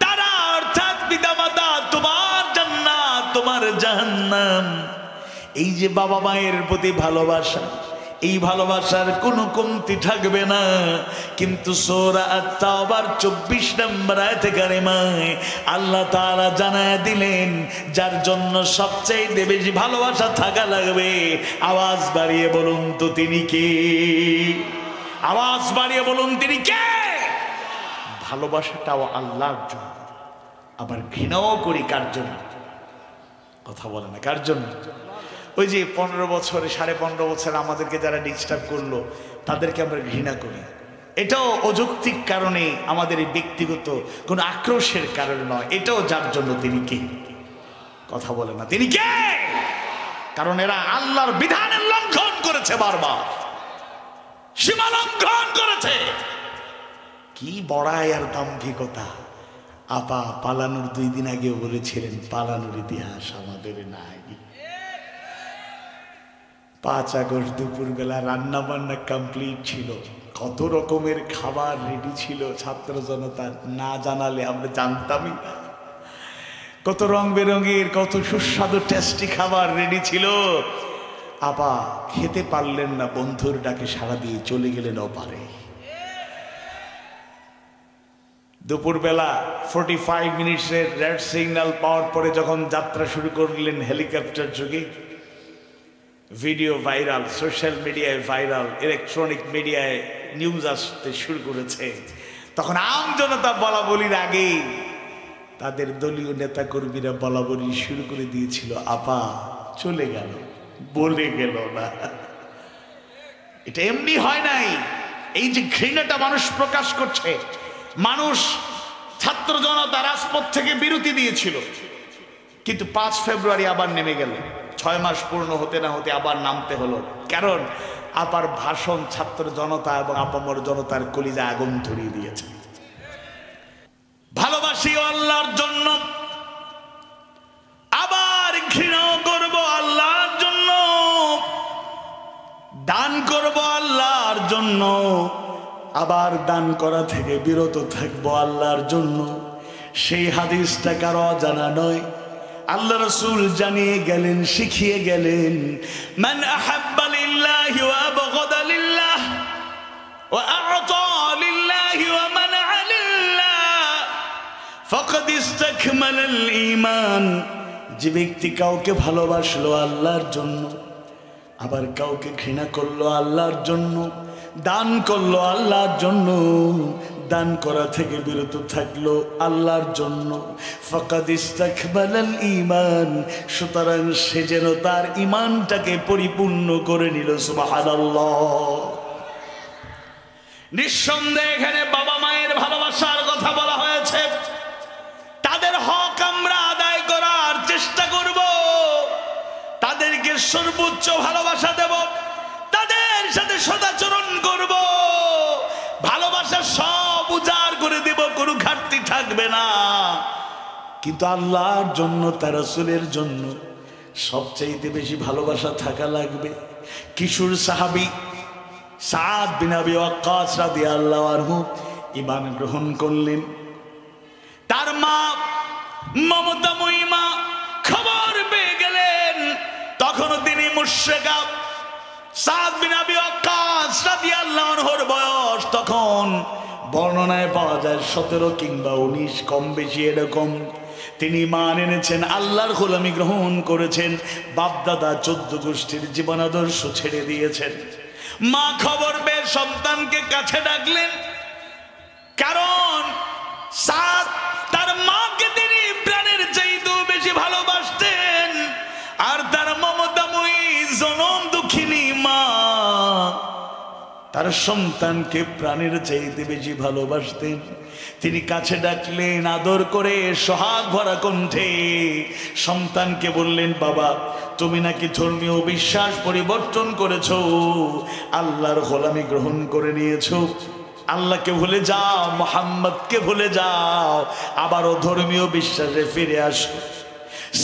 তারা অর্থাৎ পিতা মাতা তোমার জান্নাত, তোমার জাহান্নাম। এই যে বাবা মায়ের প্রতি ভালোবাসা, এই ভালোবাসার কোনো কমতি থাকবে না। কিন্তু সূরা আত-তাওবার 24 নম্বর আয়াতে কারিমায় আল্লাহ তাআলা জানায় দিলেন, যার জন্য সবচেয়ে বেশি ভালোবাসা থাকা লাগবে, আওয়াজ বাড়িয়ে বলুন তো তিনি কে? আওয়াজ বাড়িয়ে বলুন তিনি কে? ভালোবাসাটাও আল্লাহর জন্য, আবার ঘৃণাও করি কার জন্য? কথা বলে না, কার জন্য? ওই যে 15 বছরে 15.5 বছর আমাদেরকে যারা ডিস্টার্ব করলো, তাদেরকে আমরা ঘৃণা করি। এটাও অযৌক্তিক কারণে, আমাদের এই ব্যক্তিগত কোনো আক্রোশের কারণে নয়। এটাও যার জন্য তিনি কে? কথা বলে না, তিনি কে? কারণ এরা আল্লাহর বিধানের লঙ্ঘন করেছে, বারবার সীমা লঙ্ঘন করেছে। কি বড়াই আর দাম্ভিকতা! আপা পালানোর 2 দিন আগেও বলেছিলেন, পালানোর ইতিহাস আমাদের নাই। 5 আগস্ট দুপুরবেলা রান্না বান্না কমপ্লিট ছিল, কত রকমের খাবার রেডি ছিল, ছাত্র জনতা না জানালে আমরা জানতামই না। কত রং বেরঙের, কত সুস্বাদু টেস্টি খাবার রেডি ছিল। আপা খেতে পারলেন না, বন্ধুর ডাকে সাড়া দিয়ে চলে গেলেন ওপারে। দুপুরবেলা 45 মিনিটের রেড সিগন্যাল পাওয়ার পরে যখন যাত্রা শুরু করলেন হেলিকপ্টার যোগে, ভিডিও ভাইরাল, সোশ্যাল মিডিয়ায় ভাইরাল, ইলেকট্রনিক মিডিয়ায় নিউজ আসতে শুরু করেছে, তখন আম জনতা বলা বলির আগে তাদের দলীয় নেতা কর্মীরা বলা বলি শুরু করে দিয়েছিল, আপা চলে গেল, বলে গেল না। এটা এমনি হয় নাই। এই যে ঘৃণাটা মানুষ প্রকাশ করছে, মানুষ ছাত্র জনতা রাজপথ থেকে বিরতি দিয়েছিল, কিন্তু 5 ফেব্রুয়ারি আবার নেমে গেল। 6 মাস পূর্ণ হতে না হতে আবার নামতে হলো, কারণ আপার ভাষণ ছাত্র জনতা এবং আপামর জনতার কলিজা আগুন ধরিয়ে দিয়েছে। ভালোবাসি আল্লাহর জন্য, আবার ঘৃণাও করব আল্লাহর জন্য, দান করব আল্লাহর জন্য, আবার দান করা থেকে বিরত থাকবো আল্লাহর জন্য। সেই হাদিসটা কারো অজানা নয়, আল্লাহ রাসূল জানিয়ে গেলেন, শিখিয়ে গেলেন, মান আহাব্বা লিল্লাহি ওয়া আবগাদা লিল্লাহ ওয়া আ'তা লিল্লাহি ওয়া মানআ লিল্লাহ ফাকাদ ইসতাকমালাল ঈমান। যে ব্যক্তি কাউকে ভালোবাসলো আল্লাহর জন্য, আবার কাউকে ঘৃণা করলো আল্লাহর জন্য, দান করলো আল্লাহর জন্য, দান করা থেকে বিরত থাকলো আল্লাহর জন্য, ফাকাদ ইসতাকমালাল ঈমান, সুতরাং সে যেন তার ঈমানটাকে পরিপূর্ণ করে নিল। সুবহানাল্লাহ। নিঃসন্দেহে এখানে বাবা মায়ের ভালোবাসার কথা বলা হয়েছে। তাদের হক আমরা আদায় করার চেষ্টা করব, তাদেরকে সর্বোচ্চ ভালোবাসা দেব, তাদের সাথে সদাচরণ করব, ভালোবাসা সব উজাড় করে দেব, কোনো ঘাটতি থাকবে না। কিন্তু আল্লাহর জন্য, তার রাসূলের জন্য সবচাইতে বেশি ভালোবাসা থাকা লাগবে। কিশোর সাহাবী সাদ বিন আবি ওয়াক্কাস রাদিয়াল্লাহু আনহু ঈমান গ্রহণ করলেন। তার মা, মমতাময়ী মা খবর পেয়ে গেলেন, তখনও তিনি মুশরিকা। সাদ বিন আবি ওয়াক্কাস রাদিয়াল্লাহু আনহুর বয়স তখন বর্ণনায় পাওয়া যায় 17 কিংবা 19, কম বেশি এরকম। তিনি ঈমান এনেছেন, আল্লাহর গোলামি গ্রহণ করেছেন, বাপদাদা 14 গোষ্ঠীর জীবন আদর্শ ছেড়ে দিয়েছেন। মা খবর পেয়ে সন্তানকে কাছে ডাকলেন, কারণ সাদ তার মাকে তিনি প্রাণের চাইতেও বেশি ভালোবাসতেন, আর তার মমতাময়ী জনম দুঃখিনী মা তার সন্তানকে প্রাণের চাইতে বেশি ভালোবাসতেন। তিনি কাছে ডাকলেন, আদর করে সোহাগ ভরা কণ্ঠে সন্তানকে বললেন, বাবা তুমি নাকি ধর্মীয় বিশ্বাস পরিবর্তন করেছো, আল্লাহর গোলামি গ্রহণ করে নিয়েছো, আল্লাহকে ভুলে যাও, মুহাম্মদকে ভুলে যাও, আবারও ধর্মীয় বিশ্বাসে ফিরে আসো।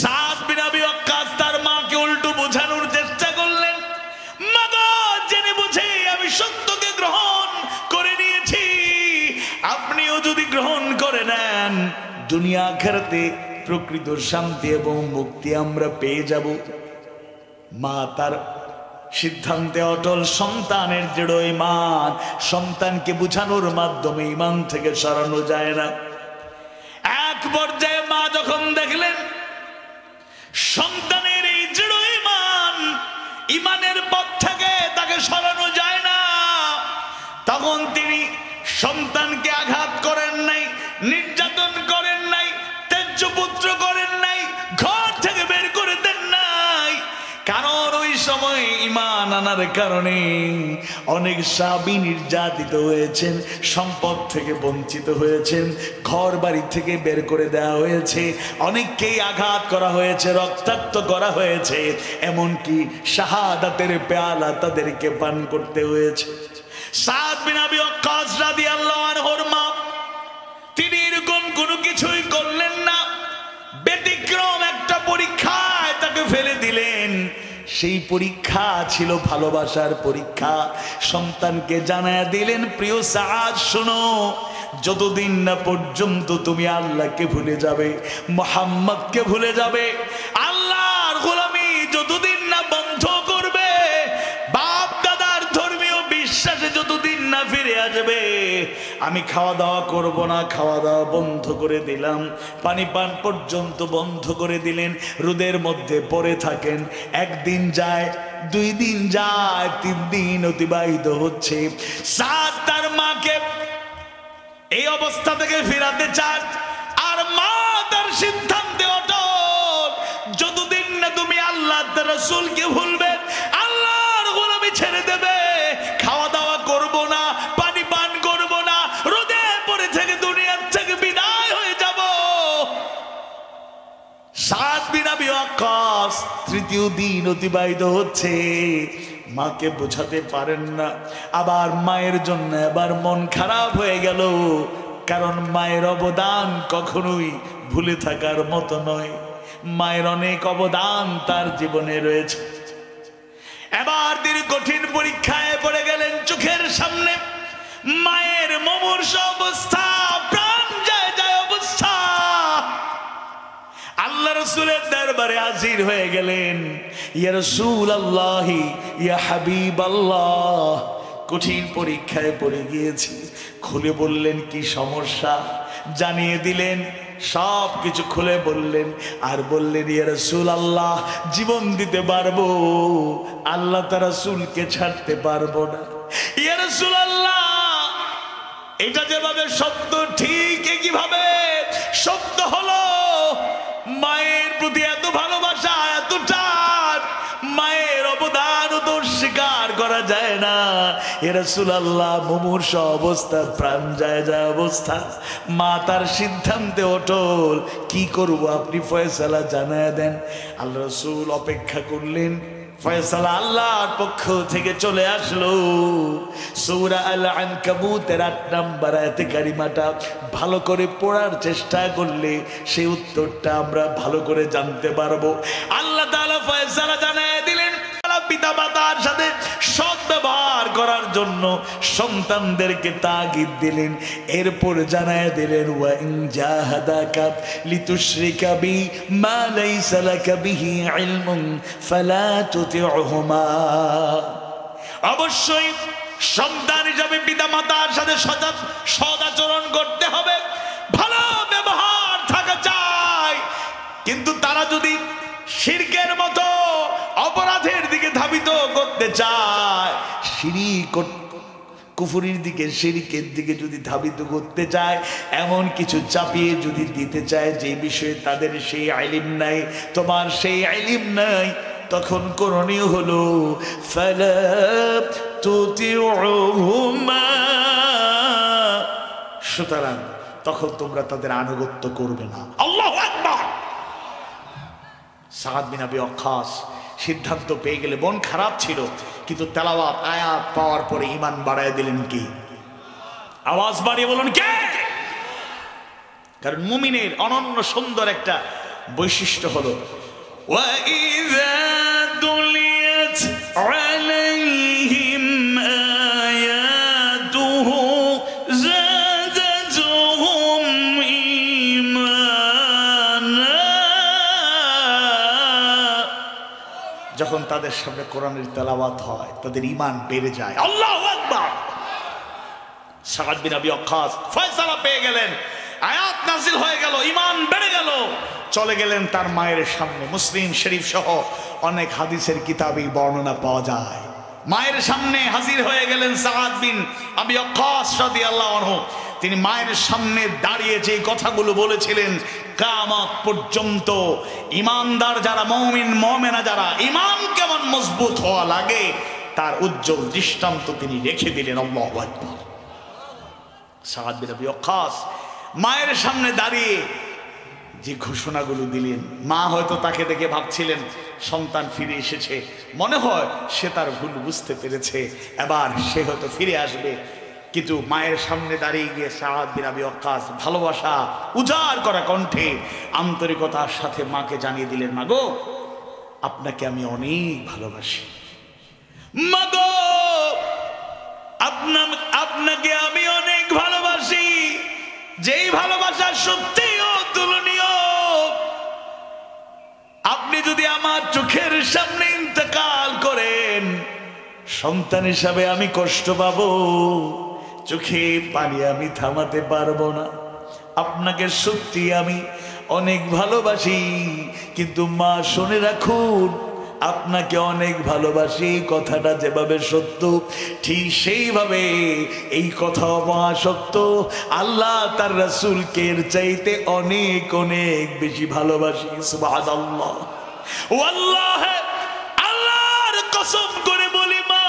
সাদ বিন আবি ওয়াক্কাস তার মাকে উল্টো বোঝানোর চেষ্টা করলেন, মা গো, জেনে বুঝে আমি সত্যকে গ্রহণ করে নিয়েছি, আপনিও যদি গ্রহণ করে নেন, দুনিয়া আখিরাতে প্রকৃত শান্তি এবং মুক্তি আমরা পেয়ে যাব। মা তার সিদ্ধান্তে অটল, সন্তানের দৃঢ় ঈমান, সন্তানকে বুঝানোর মাধ্যমে ঈমান থেকে সরানো যায় না। এক পর্যায়ে মা যখন দেখলেন সন্তানের এই দৃঢ় ঈমান, ঈমানের পথ থেকে তাকে সরানো যায় না, তখন তিনি সন্তানকে আঘাত করেন নাই, নির্যাতন করেন নাই, ত্যায্যপুত্র করেন নাই, ঘর থেকে বের করে দেন নাই। কারণ ওই সময় ঈমান আনার কারণে অনেক সাহাবী নির্যাতিত হয়েছেন, সম্পদ থেকে বঞ্চিত হয়েছেন, ঘর বাড়ি থেকে বের করে দেওয়া হয়েছে, অনেককেই আঘাত করা হয়েছে, রক্তাক্ত করা হয়েছে, এমনকি শাহাদাতের পেয়ালা তাদেরকে পান করতে হয়েছে। সাদ বিন আবি ওয়াক্কাস রাদিয়াল্লাহু আনহুর মা, তিনি এরকম কোনো কিছুই করলেন না, ব্যতিক্রম একটা পরীক্ষায় তাকে ফেলে দিলেন। সেই পরীক্ষা ছিল ভালোবাসার পরীক্ষা। সন্তানকে জানায়া দিলেন, প্রিয় সাদ শোনো, যতদিন না পর্যন্ত তুমি আল্লাহকে ভুলে যাবে, মুহাম্মদকে ভুলে যাবে, আল্লাহর গোলামি যতদিন না বন্ধ করবে, বাপ দাদার ধর্মীয় বিশ্বাসে যতদিন না ফিরে আসবে, আমি খাওয়া দাওয়া করব না। খাওয়া দাওয়া বন্ধ করে দিলাম, পানি পান পর্যন্ত বন্ধ করে দিলেন, রোদের মধ্যে পড়ে থাকেন। একদিন যায়, 2 দিন যায়, 3 দিন অতিবাহিত হচ্ছে। সাদ তার মাকে এই অবস্থা থেকে ফেরাতে চান, আর মা তার সিদ্ধান্তে অটল, যতদিন না তুমি আল্লাহ তার রাসূলকে ভুলবে, আল্লাহর গোলামি ছেড়ে দেবে, খাওয়া দাওয়া করব না, পানি পান করব না, রোদে পড়ে থেকে দুনিয়ার থেকে বিদায় হয়ে যাব। সাদ বিন আবি ওয়াক্কাস 3য় দিন অতিবাহিত হচ্ছে, মাকে বোঝাতে পারেন না। আবার মায়ের জন্য আবার মন খারাপ হয়ে গেল, কারণ মায়ের অবদান কখনোই ভুলে থাকার মতো নয়। মায়ের অনেক অবদান তার জীবনে রয়েছে। এবার তিনি কঠিন পরীক্ষায় পড়ে গেলেন। চোখের সামনে মায়ের মুমূর্ষু অবস্থা, প্রাণ যায় যায় অবস্থা। আল্লাহ রাসূলের দরবারে হাজির হয়ে গেলেন। ইয়া রাসূলুল্লাহ, ইয়া হাবিবাল্লাহ, কঠিন পরীক্ষায় পড়ে গিয়েছি। খুলে বললেন কি সমস্যা, জানিয়ে দিলেন, সব কিছু খুলে বললেন। আর বললেন, ইয়া রাসূলুল্লাহ, জীবন দিতে পারবো, আল্লাহ তার রাসূলকে ছাড়তে পারবো না। ইয়া রাসূলুল্লাহ, এটা যেভাবে সত্য ঠিক একইভাবে সত্য হলো। মায়ের প্রতি এত ভালোবাসা, এত টান, মায়ের অবদান তো স্বীকার করা যায় না। ইয়া রাসূলুল্লাহ, মুমূর্ষু অবস্থা, প্রাণ যায় যায় অবস্থা, মা তার সিদ্ধান্তে অটল। কি করব, আপনি ফয়সালা জানায় দেন। আল্লাহ রাসূল অপেক্ষা করলেন। ফয়সালা আল্লাহর পক্ষ থেকে চলে আসলো। সূরা আল আনকাবুতের 8 নম্বর আয়াতে কারিমাটা ভালো করে পড়ার চেষ্টা করলে সেই উত্তরটা আমরা ভালো করে জানতে পারবো। আল্লাহ তাআলা ফয়সালা জানায় দিলেন, পিতা মাতার সাথে সৎ ব্যবহার করার জন্য সন্তানদেরকে তাগিদ দিলেন। এরপর জানায় দিলেন, ওয়া ইন জাহাদাকা লিতুশরিকা বি মা লাইসা লাকা বিহি ইলমুন ফালা তুতিউহুমা। অবশ্যই সন্তান হিসাবে পিতা মাতার সাথে সদাচরণ করতে হবে, ভালো ব্যবহার থাকা চাই। কিন্তু তারা যদি শিরকের মতো অপরাধের দিকে ধাবিত করতে চায়, শিরক কুফরির দিকে, শিরকের দিকে যদি ধাবিত করতে চায়, এমন কিছু চাপিয়ে যদি দিতে চায় যে বিষয়ে তাদের সেই ইলম নাই, তোমার সেই ইলম নাই, তখন করণীয় হলো ফালা তুতিউহুমা। সুতরাং তখন তোমরা তাদের আনুগত্য করবে না। আল্লাহু আকবার। সাদ বিন আবি ওয়াক্কাস সিদ্ধান্ত পেয়ে গেলে, মন খারাপ ছিল, কিন্তু তেলাওয়াত আয়াত পাওয়ার পরে ঈমান বাড়ায় দিলেন কি? আওয়াজ বাড়িয়ে বলুন কে? কারণ মুমিনের অনন্য সুন্দর একটা বৈশিষ্ট্য হলো, ওয়া ইযা তুলিয়াত আলাইহিম আয়াতুহু যাদাতুহুম ঈমানা। যখন তাদের সামনে কোরআনের তেলাওয়াত হয়, তাদের ঈমান বেড়ে যায়। আল্লাহু আকবার। সাদ বিন আবি ওয়াক্কাস ফয়সালা পেয়ে গেলেন, আয়াত নাজিল হয়ে গেল, ঈমান বেড়ে গেল। চলে গেলেন তার মায়ের সামনে। মুসলিম শরীফ সহ অনেক হাদিসের কিতাবে বর্ণনা পাওয়া যায়। মায়ের সামনে হাজির হয়ে গেলেন সাদ বিন আবি ওয়াক্কাস রাদিয়াল্লাহু আনহু। তিনি মায়ের সামনে দাঁড়িয়ে যে কথাগুলো বলেছিলেন, কিয়ামত পর্যন্ত ঈমানদার যারা, মুমিন মুমিনা যারা, ঈমান কেমন মজবুত হওয়া লাগে তার উজ্জ্বল দৃষ্টান্ত তিনি রেখে দিলেন। আল্লাহু আকবার। সাদ বিন আবি ওয়াক্কাস মায়ের সামনে দাঁড়িয়ে যে ঘোষণাগুলো দিলেন, মা হয়তো তাকে দেখে ভাবছিলেন সন্তান ফিরে এসেছে, মনে হয় সে তার ভুল বুঝতে পেরেছে, এবার সে হয়তো ফিরে আসবে। কিন্তু মায়ের সামনে দাঁড়িয়ে গিয়ে সাদ বিন আবি ওয়াক্কাস ভালোবাসা উজাড় করা কণ্ঠে আন্তরিকতার সাথে মাকে জানিয়ে দিলেন, মাগো, আপনাকে আমি অনেক ভালোবাসি। মাগো, আপনাকে আমি অনেক ভালোবাসি, যেই ভালোবাসা সত্যি অতুলনীয়। আপনি যদি আমার চোখের সামনে ইন্তেকাল করেন, সন্তান হিসাবে আমি কষ্ট পাবো, চোখে পানি আমি থামাতে পারবো না। আপনাকে সত্যি আমি অনেক ভালোবাসি, কিন্তু মা শুনে রাখুন, আপনাকে অনেক ভালোবাসি, এই কথাটা যেভাবে সত্য ঠিক সেইভাবে এই কথাও মহাসত্য। আল্লাহ তার রাসূলকে এর চাইতে অনেক অনেক বেশি ভালোবাসি। সুবহানাল্লাহ। ওয়াল্লাহি আল্লাহর কসম করে বলি মা,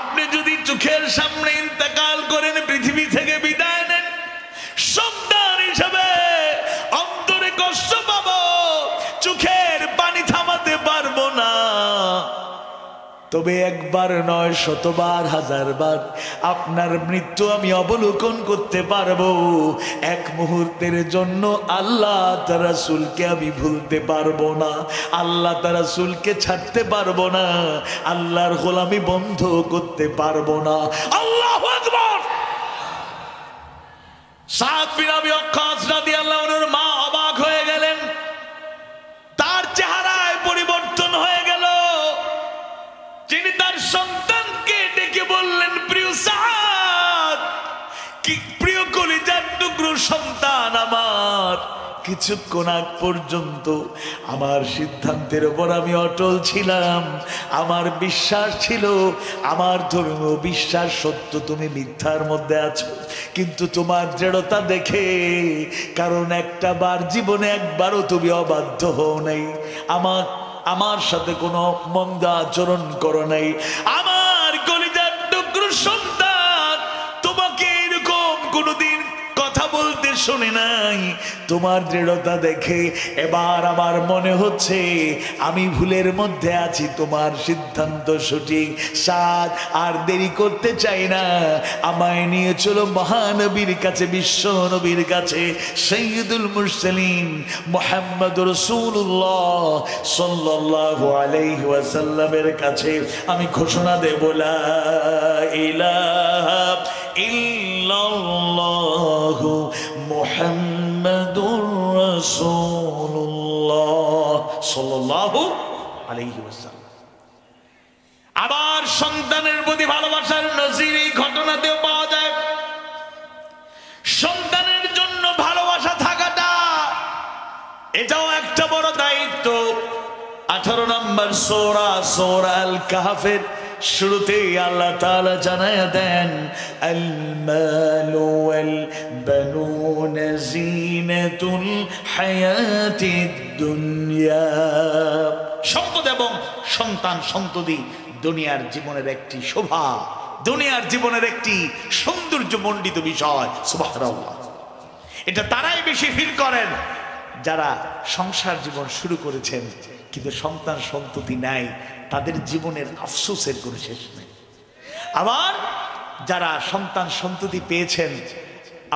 আপনি যদি চোখের সামনে ইন্তেকাল করেন, পৃথিবী থেকে বিদায় নেন, সন্তান হিসাবে অন্তরে কষ্ট পাবো, চোখের পানি থামাতে পারবো না। তবে একবার নয়, শতবার হাজারবার আপনার মৃত্যু আমি অবলোকন করতে পারবো। এক মুহূর্তের জন্য আল্লাহ তার রাসূলকে আমি ভুলতে পারবো না, আল্লাহ তার রাসূলকে ছাড়তে পারবো না, আল্লাহর গোলামি বন্ধ করতে পারবো না। আল্লাহু আকবার। সাদ বিন আবি ওয়াক্কাস রাদিয়াল্লাহু আনহুর মা অবাক হয়ে গেলেন, তার চেহারায় পরিবর্তন হয়ে গেল। তিনি তার সন্তানকে ডেকে বললেন, প্রিয় সাদ, কি প্রিয় কলিজার টুকরো সন্তান আমার, কিছুক্ষণ আগ পর্যন্ত আমার সিদ্ধান্তের উপর আমি অটল ছিলাম, আমার বিশ্বাস ছিল, আমার ধর্মীয় বিশ্বাস সত্য, তুমি মিথ্যার মধ্যে আছো, কিন্তু তোমার দৃঢ়তা দেখে, কারণ একটা বার জীবনে একবারও তুমি অবাধ্য হও নাই, আমার সাথে কোনো মন্দ আচরণ করো নাই। আমার কলিজার টুকরো সন্তান, তোমাকে এরকম কোনোদিন কথা বলতে শুনে নাই। তোমার দৃঢ়তা দেখে এবার আমার মনে হচ্ছে আমি ভুলের মধ্যে আছি, তোমার সিদ্ধান্ত সঠিক। সাদ, আর দেরি করতে চাই না, আমায় নিয়ে চলো মহানবীর কাছে, বিশ্ব নবীর কাছে, সাইয়্যিদুল মুরসালিন মুহাম্মদুর রাসূলুল্লাহ সাল্লাল্লাহু আলাইহি ওয়াসাল্লামের কাছে। আমি ঘোষণা দেব, লা ইলাহা ইল্লাল্লাহু মুহাম্মাদুর রাসূলুল্লাহ সাল্লাল্লাহু আলাইহি ওয়াসাল্লাম। আবার সন্তানের প্রতি ভালোবাসার নজির এই ঘটনাতেও পাওয়া যায়। সন্তানের জন্য ভালোবাসা থাকাটা এটাও একটা বড় দায়িত্ব। 18 নম্বর সূরা, সূরা আল কাহফের শুরুতেই আল্লাহ তাআলা জানায়া দেন, আল মালু ওয়াল বানুনা জিনাতুল হায়াতিদ দুনিয়া। সম্পদ এবং সন্তান সন্ততি দুনিয়ার জীবনের একটি শোভা, দুনিয়ার জীবনের একটি সৌন্দর্যমণ্ডিত বিষয়। সুবহানাল্লাহ। এটা তারাই বেশি ফিল করেন যারা সংসার জীবন শুরু করেছেন কিন্তু সন্তান সন্ততি নাই, তাদের জীবনের আফসোসের কোনো শেষ নেই। আবার যারা সন্তান সন্ততি পেয়েছেন,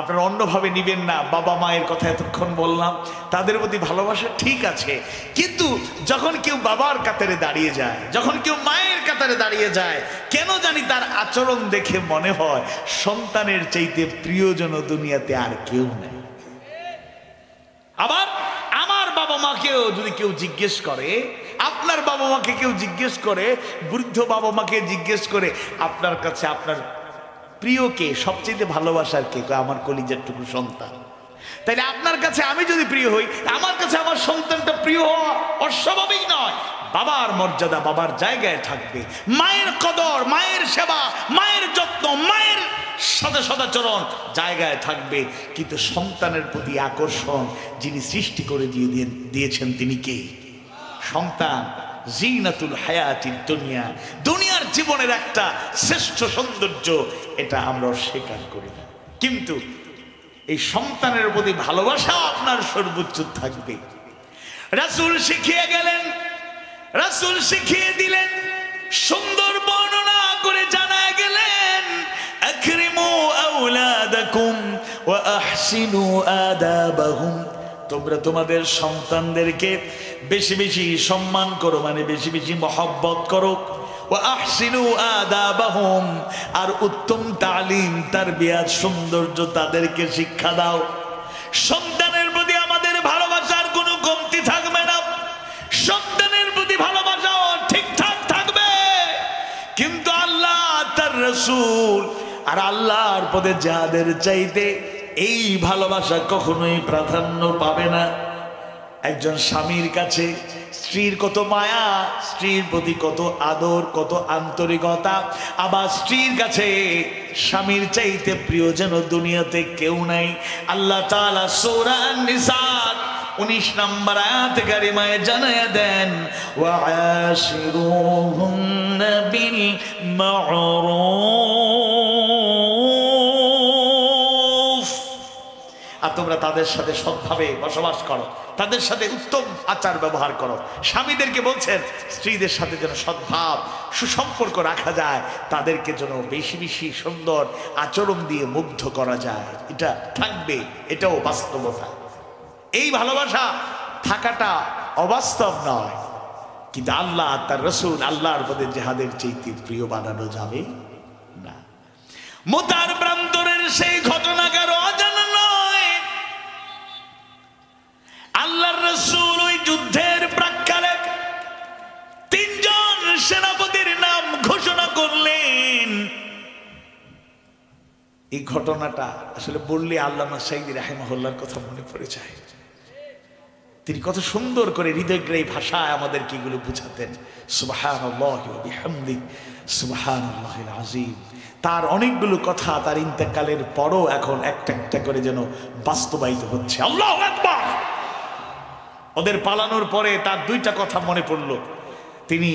আপনারা অন্যভাবে নিবেন না, বাবা মায়ের কথা এতক্ষণ বললাম, তাদের প্রতি ভালোবাসা ঠিক আছে, কিন্তু যখন কেউ বাবার কাতারে দাঁড়িয়ে যায়, যখন কেউ মায়ের কাতারে দাঁড়িয়ে যায়, কেন জানি তার আচরণ দেখে মনে হয় সন্তানের চাইতে প্রিয়জন দুনিয়াতে আর কেউ নেই। আবার আমার বাবা মাকেও যদি কেউ জিজ্ঞেস করে, আপনার বাবা মাকে কেউ জিজ্ঞেস করে, বৃদ্ধ বাবা মাকে জিজ্ঞেস করে, আপনার কাছে আপনার প্রিয়কে সবচেয়ে ভালোবাসার কে? আমার কলিজার টুকরো সন্তান। তাইলে আপনার কাছে আমি যদি প্রিয় হই, আমার কাছে আমার সন্তানটা প্রিয় হওয়া অস্বাভাবিক নয়। বাবার মর্যাদা বাবার জায়গায় থাকবে, মায়ের কদর, মায়ের সেবা, মায়ের যত্ন, মায়ের সাথে সদাচরণ জায়গায় থাকবে, কিন্তু সন্তানের প্রতি আকর্ষণ যিনি সৃষ্টি করে দিয়েছেন তিনি কে? সন্তান জিনাতুল হায়াতিদ দুনিয়া, দুনিয়ার জীবনের একটা শ্রেষ্ঠ সৌন্দর্য, এটা আমরা স্বীকার করি না। কিন্তু এই সন্তানের প্রতি ভালোবাসা আপনার সর্বোচ্চ থাকবে। রাসূল শিখিয়ে গেলেন, রাসূল শিখিয়ে দিলেন, সুন্দর বর্ণনা করে জানায় গেলেন, আকরিমু আওলাদাকুম ওয়া আহসিনু আদাবাহুম। তোমরা তোমাদের সন্তানদেরকে বেশি বেশি সম্মান করো, মানে বেশি বেশি মহব্বত করো। ওয়া আহসিনু আদাবাহুম, আর উত্তম তালিম, তারবিয়াত, সৌন্দর্য তাদেরকে শিক্ষা দাও। সন্তানের প্রতি আমাদের ভালোবাসার কোনো কমতি থাকবে না, সন্তানের প্রতি ভালোবাসাও ঠিকঠাক থাকবে। কিন্তু আল্লাহ, তার রাসূল আর আল্লাহর পথে যাদের চাইতে এই ভালোবাসা কখনোই প্রাধান্য পাবে না। একজন স্বামীর কাছে স্ত্রীর কত মায়া, স্ত্রীর প্রতি কত আদর, কত আন্তরিকতা। আবার স্ত্রীর কাছে স্বামীর চাইতে প্রিয় যেন দুনিয়াতে কেউ নাই। আল্লাহ তাআলা সূরা আন-নিসা 19 নম্বর আয়াতে কারিমায় জানায়া দেন, ওয়া আশিরুহুন্না বিল মা'রুফ। আর তোমরা তাদের সাথে সৎভাবে বসবাস করো, তাদের সাথে উত্তম আচার ব্যবহার করো। স্বামীদেরকে বলছেন স্ত্রীদের সাথে যেন সদ্ভাব সুসম্পর্ক রাখা যায়, তাদেরকে যেন বেশি বেশি সুন্দর আচরণ দিয়ে মুগ্ধ করা যায়। এটা থাকবে, এটাও বাস্তবতা। এই ভালোবাসা থাকাটা অবাস্তব নয়, কিন্তু আল্লাহ তার রাসূল আল্লাহর পথে জিহাদের চাইতে প্রিয় বানানো যাবে না। মুতার প্রান্তরের সেই ঘটনা কারো অজানা নয়। আল্লাহর রাসূল ওই যুদ্ধের প্রাক্কালে 3 জন সেনাপতির নাম ঘোষণা করলেন। এই ঘটনাটা আসলে বললে আল্লামা সাঈদী রাহিমাহুল্লাহর কথা মনে পড়ে যায়। তিনি কত সুন্দর করে হৃদয়গ্রাহী ভাষায় আমাদেরকে এগুলো বুঝাতেন। সুবহানাল্লাহি ওয়া বিহামদিহি সুবহানাল্লাহিল আযীম। তার অনেকগুলো কথা তার ইন্তেকালের পরও এখন একটা একটা করে যেন বাস্তবায়িত হচ্ছে। আল্লাহু আকবার। ওদের পালানোর পরে তার 2টা কথা মনে পড়ল। তিনি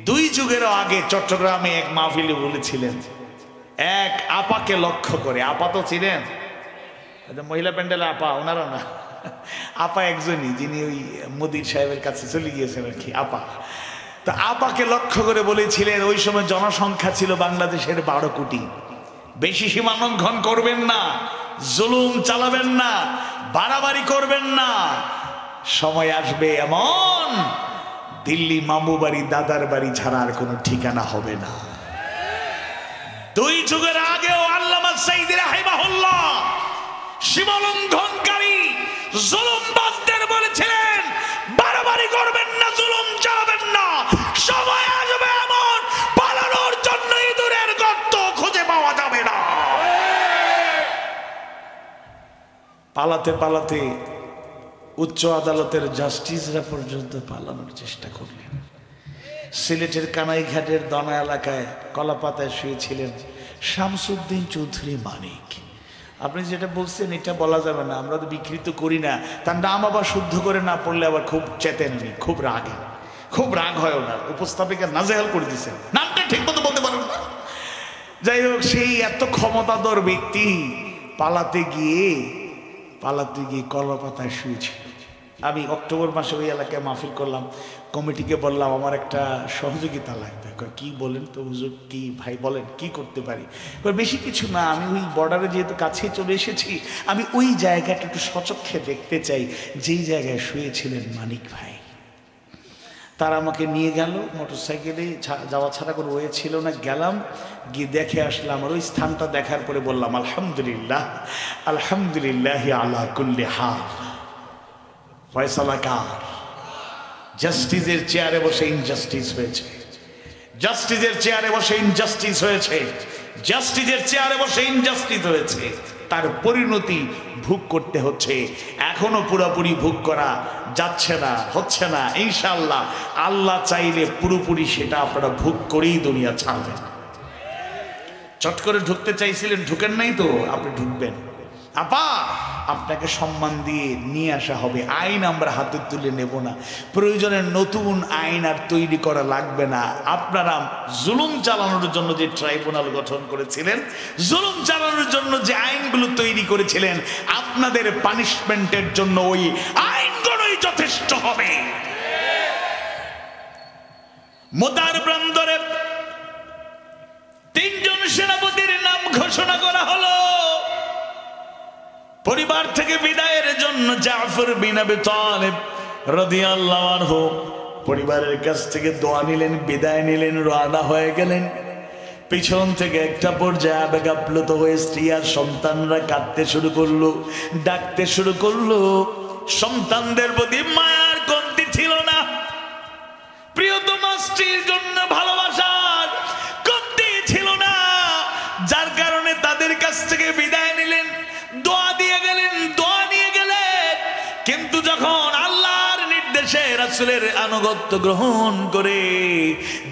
2 যুগেরও আগে চট্টগ্রামে এক মাহফিলে বলেছিলেন, এক আপাকে লক্ষ্য করে। আপা তো ছিলেন মহিলা প্যান্ডেলে আপা, ওনারা না, আপা একজনই, যিনি ওই মুদির সাহেবের কাছে চলে গিয়েছেন আর কি, আপা। তো আপাকে লক্ষ্য করে বলেছিলেন, ওই সময় জনসংখ্যা ছিল বাংলাদেশের 12 কোটি। বেশি সীমালঙ্ঘন করবেন না, জুলুম চালাবেন না, বাড়াবাড়ি করবেন না। সময় আসবে এমন, দিল্লি মামু বাড়ি দাদার বাড়ি ছাড়া আর কোনো ঠিকানা হবে না। 2 যুগের আগেও আল্লামা সাঈদী রাহিমাহুল্লাহ সীমালঙ্ঘনকারী জুলুমবাজদের বলেছিলেন, বাড়াবাড়ি করবেন না, জুলুম চালাবেন না। সময় আসবে এমন, পালানোর জন্য ইঁদুরের গর্ত খুঁজে পাওয়া যাবে না। পালাতে পালাতে উচ্চ আদালতের জাস্টিসরা পর্যন্ত পালানোর চেষ্টা করলেন। সিলেটের কানাইঘাটের দনা এলাকায় কলাপাতায় শুয়েছিলেন শামসুদ্দিন চৌধুরী মানিক। আপনি যেটা বলছেন এটা বলা যাবে না, আমরা তো বিকৃত করি না। তার নাম আবার শুদ্ধ করে না পড়লে আবার খুব চেতেন, খুব রাগে, খুব রাগ হয় ওনার। উপস্থাপিকা নাজেহাল করে দিচ্ছেন, নামটা ঠিক মতো বলতে পারেন না। যাই হোক, সেই এত ক্ষমতাধর ব্যক্তি পালাতে গিয়ে কলাপাতায় শুয়েছিল। আমি অক্টোবর মাসে ওই এলাকায় মাহফিল করলাম। কমিটিকে বললাম আমার একটা সহযোগিতা লাগবে। কি বলেন তো হুজুর? কি ভাই বলেন, কি করতে পারি? বেশি কিছু না, আমি ওই বর্ডারে যেহেতু কাছে চলে এসেছি, আমি ওই জায়গাটা একটু সচক্ষে দেখতে চাই যেই জায়গায় শুয়েছিলেন মানিক ভাই। তারা আমাকে নিয়ে গেল মোটরসাইকেলে, যাওয়া ছাড়া কোনো ওয়ে ছিল না। গেলাম, গিয়ে দেখে আসলাম। আর ওই স্থানটা দেখার পরে বললাম আলহামদুলিল্লাহ, আলহামদুলিল্লাহ আলা কুল্লি হাল। ফয়সালা কার? জাস্টিসের চেয়ারে বসে ইনজাস্টিস হয়েছে, জাস্টিসের চেয়ারে বসে ইনজাস্টিস হয়েছে, জাস্টিসের চেয়ারে বসে ইনজাস্টিস হয়েছে। তার পরিণতি ভোগ করতে হচ্ছে। এখনো পুরোপুরি ভোগ করা যাচ্ছে না, হচ্ছে না। ইনশাআল্লাহ আল্লাহ চাইলে পুরোপুরি সেটা আপনারা ভোগ করেই দুনিয়া ছাড়বেন। চট করে ঢুকতে চাইছিলেন, ঢুকেন নাই তো, আপনি ঢুকবেন। আপা, আপনাকে সম্মান দিয়ে নিয়ে আসা হবে। আইন আমরা হাতে তুলে নেব না, প্রয়োজনে নতুন আইন আর তৈরি করা লাগবে না। আপনারা জুলুম চালানোর জন্য যে ট্রাইব্যুনাল গঠন করেছিলেন, জুলুম চালানোর জন্য যে আইনগুলো তৈরি করেছিলেন, আপনাদের পানিশমেন্টের জন্য ওই আইনগুলোই যথেষ্ট হবে। মোতার প্রান্তরে 3 জন সেনাপতির নাম ঘোষণা করা হলো। পরিবার থেকে বিদায়ের জন্য জাফর বিন আবি তালিব রাদিয়াল্লাহু আনহু পরিবারের কাছ থেকে দোয়া নিলেন, বিদায় নিলেন, রওনা হয়ে গেলেন। পিছন থেকে একটা পর্যায়ে আবেগ আপ্লুত হয়ে স্ত্রী আর সন্তানরা কাঁদতে শুরু করলো, ডাকতে শুরু করলো। সন্তানদের প্রতি মায়ার কমতি ছিল না, প্রিয়তমা স্ত্রীর জন্য ভালোবাসার কমতি ছিল না, যার কারণে তাদের কাছ থেকে বিদায় নিলেন, দোয়া দিয়ে গেলেন, দোয়া নিয়ে গেলেন। কিন্তু যখন আল্লাহর রাসূলের আনুগত্য গ্রহণ করে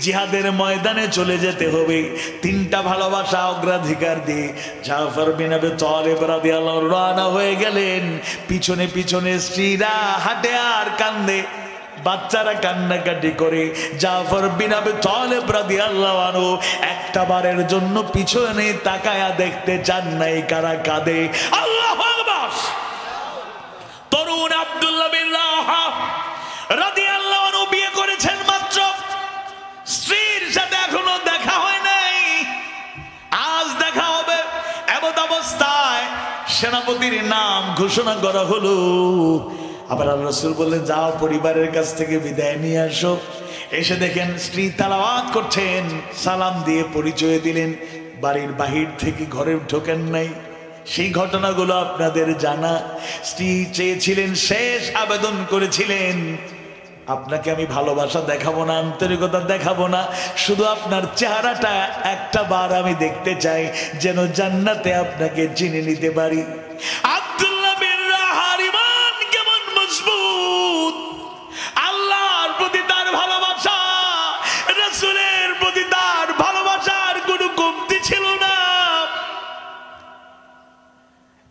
জিহাদের ময়দানে চলে যেতে হবে। তিনটা ভালোবাসা অগ্রাধিকার দিয়ে জাফর বিন আবি তালিব রাদিয়াল্লাহু আনহু রওনা হয়ে গেলেন। পিছনে পিছনে স্ত্রীরা হাঁটে আর কান্দে, বাচ্চারা কান্নাকাটি করে। জাফর বিন আবি তালিব রাদিয়াল্লাহু আনহু একটা বারের জন্য পিছনে তাকায়া দেখতে চান নাই কারা কাঁদে। আল্লাহু আকবার। তরুণ আব্দুল্লাহ বিন রাওহা রাদিয়াল্লাহু আনহু বিয়ে করেছেন মাত্র, স্ত্রীর সাথে এখনো দেখা হয় নাই, আজ দেখা হবে। এমন অবস্থায় সেনাপতির নাম ঘোষণা করা হলো। আবার আল্লাহ রাসূল বললেন, যাও পরিবারের কাছ থেকে বিদায় নিয়ে আসো। এসে দেখেন স্ত্রী তেলাওয়াত করছেন, সালাম দিয়ে পরিচয় দিলেন। বাড়ির বাহির থেকে ঘরে ঢোকেন নাই। সেই ঘটনাগুলো আপনাদের জানা। স্ত্রী চেয়েছিলেন, শেষ আবেদন করেছিলেন, আপনাকে আমি ভালোবাসা দেখাবো না, আন্তরিকতা দেখাবো না, শুধু আপনার চেহারাটা একটা বার আমি দেখতে চাই, যেন জান্নাতে আপনাকে চিনে নিতে পারি। আব্দুল্লাহ বিন রাওহার ঈমান কেমন মজবুত! আল্লাহর প্রতি তার ভালোবাসা, রাসূলের প্রতি তার ভালোবাসার কোনো কমতি ছিল না,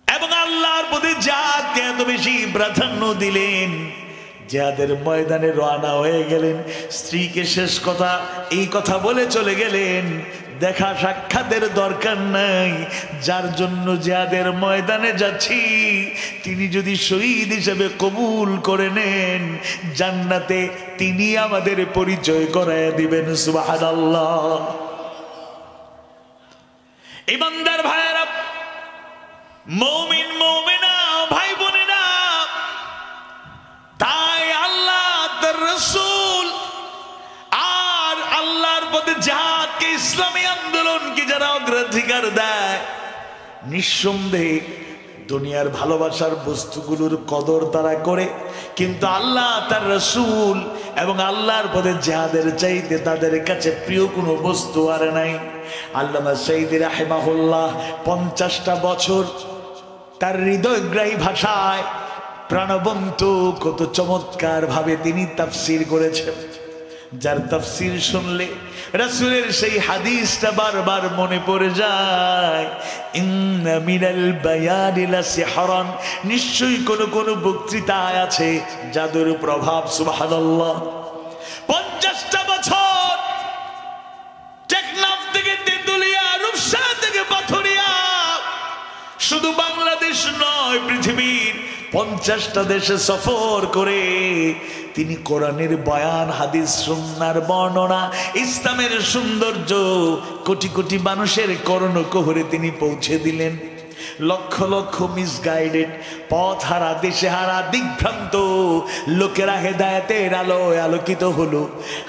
এবং আল্লাহর প্রতি জিহাদকে এত বেশি প্রাধান্য দিলেন। জিহাদের ময়দানে রওনা হয়ে গেলেন। স্ত্রীকে শেষ কথা এই কথা বলে চলে গেলেন, দেখা সাক্ষাতের দরকার নাই, যার জন্য জিহাদের ময়দানে যাচ্ছি তিনি যদি শহীদ হিসেবে কবুল করে নেন, জান্নাতে তিনি আমাদের পরিচয় করায় দিবেন। সুবহানাল্লাহ। ইমানদার ভাইরা, মুমিন মুমিনা ভাই বোনেরা, তাই আল্লাহ তার রাসূল আর আল্লাহর পথে জিহাদকে, ইসলামী আন্দোলনকে যারা অগ্রাধিকার দেয়, নিঃসন্দেহে দুনিয়ার ভালোবাসার বস্তুগুলোর কদর তারা করে, কিন্তু আল্লাহ তার রাসূল এবং আল্লাহর পথে জিহাদের চাইতে তাদের কাছে প্রিয় কোনো বস্তু আর নাই। আল্লামা সাইয়্যিদি রাহিমাহুল্লাহ 50টা বছর তার হৃদয়গ্রাহী ভাষায় প্রাণবন্ত কত চমৎকার ভাবে তিনি তাফসীর করেছেন, যার তাফসীর শুনলে রাসূলের সেই হাদিসটা বারবার মনে পড়ে যায়, ইন্না মিনাল বায়ানি লাসিহরান, নিশ্চয়ই কোন কোন বক্তৃতায় আছে জাদুর প্রভাব। সুবহানাল্লাহ। 50টা বছর টেকনাফ থেকে তেতুলিয়া, রূপসা থেকে পাথুরিয়া, শুধু বাংলাদেশ নয় পৃথিবীর 50টা দেশে সফর করে তিনি কোরআনের বয়ান, হাদিস, সুন্নাহর বর্ণনা, ইসলামের সৌন্দর্য কোটি কোটি মানুষের কর্ণকুহরে তিনি পৌঁছে দিলেন। লক্ষ লক্ষ মিসগাইডেড, পথ হারা, দেশে হারা, দিগ্ভ্রান্ত লোকেরা হেদায়েতের আলোয় আলোকিত হলো।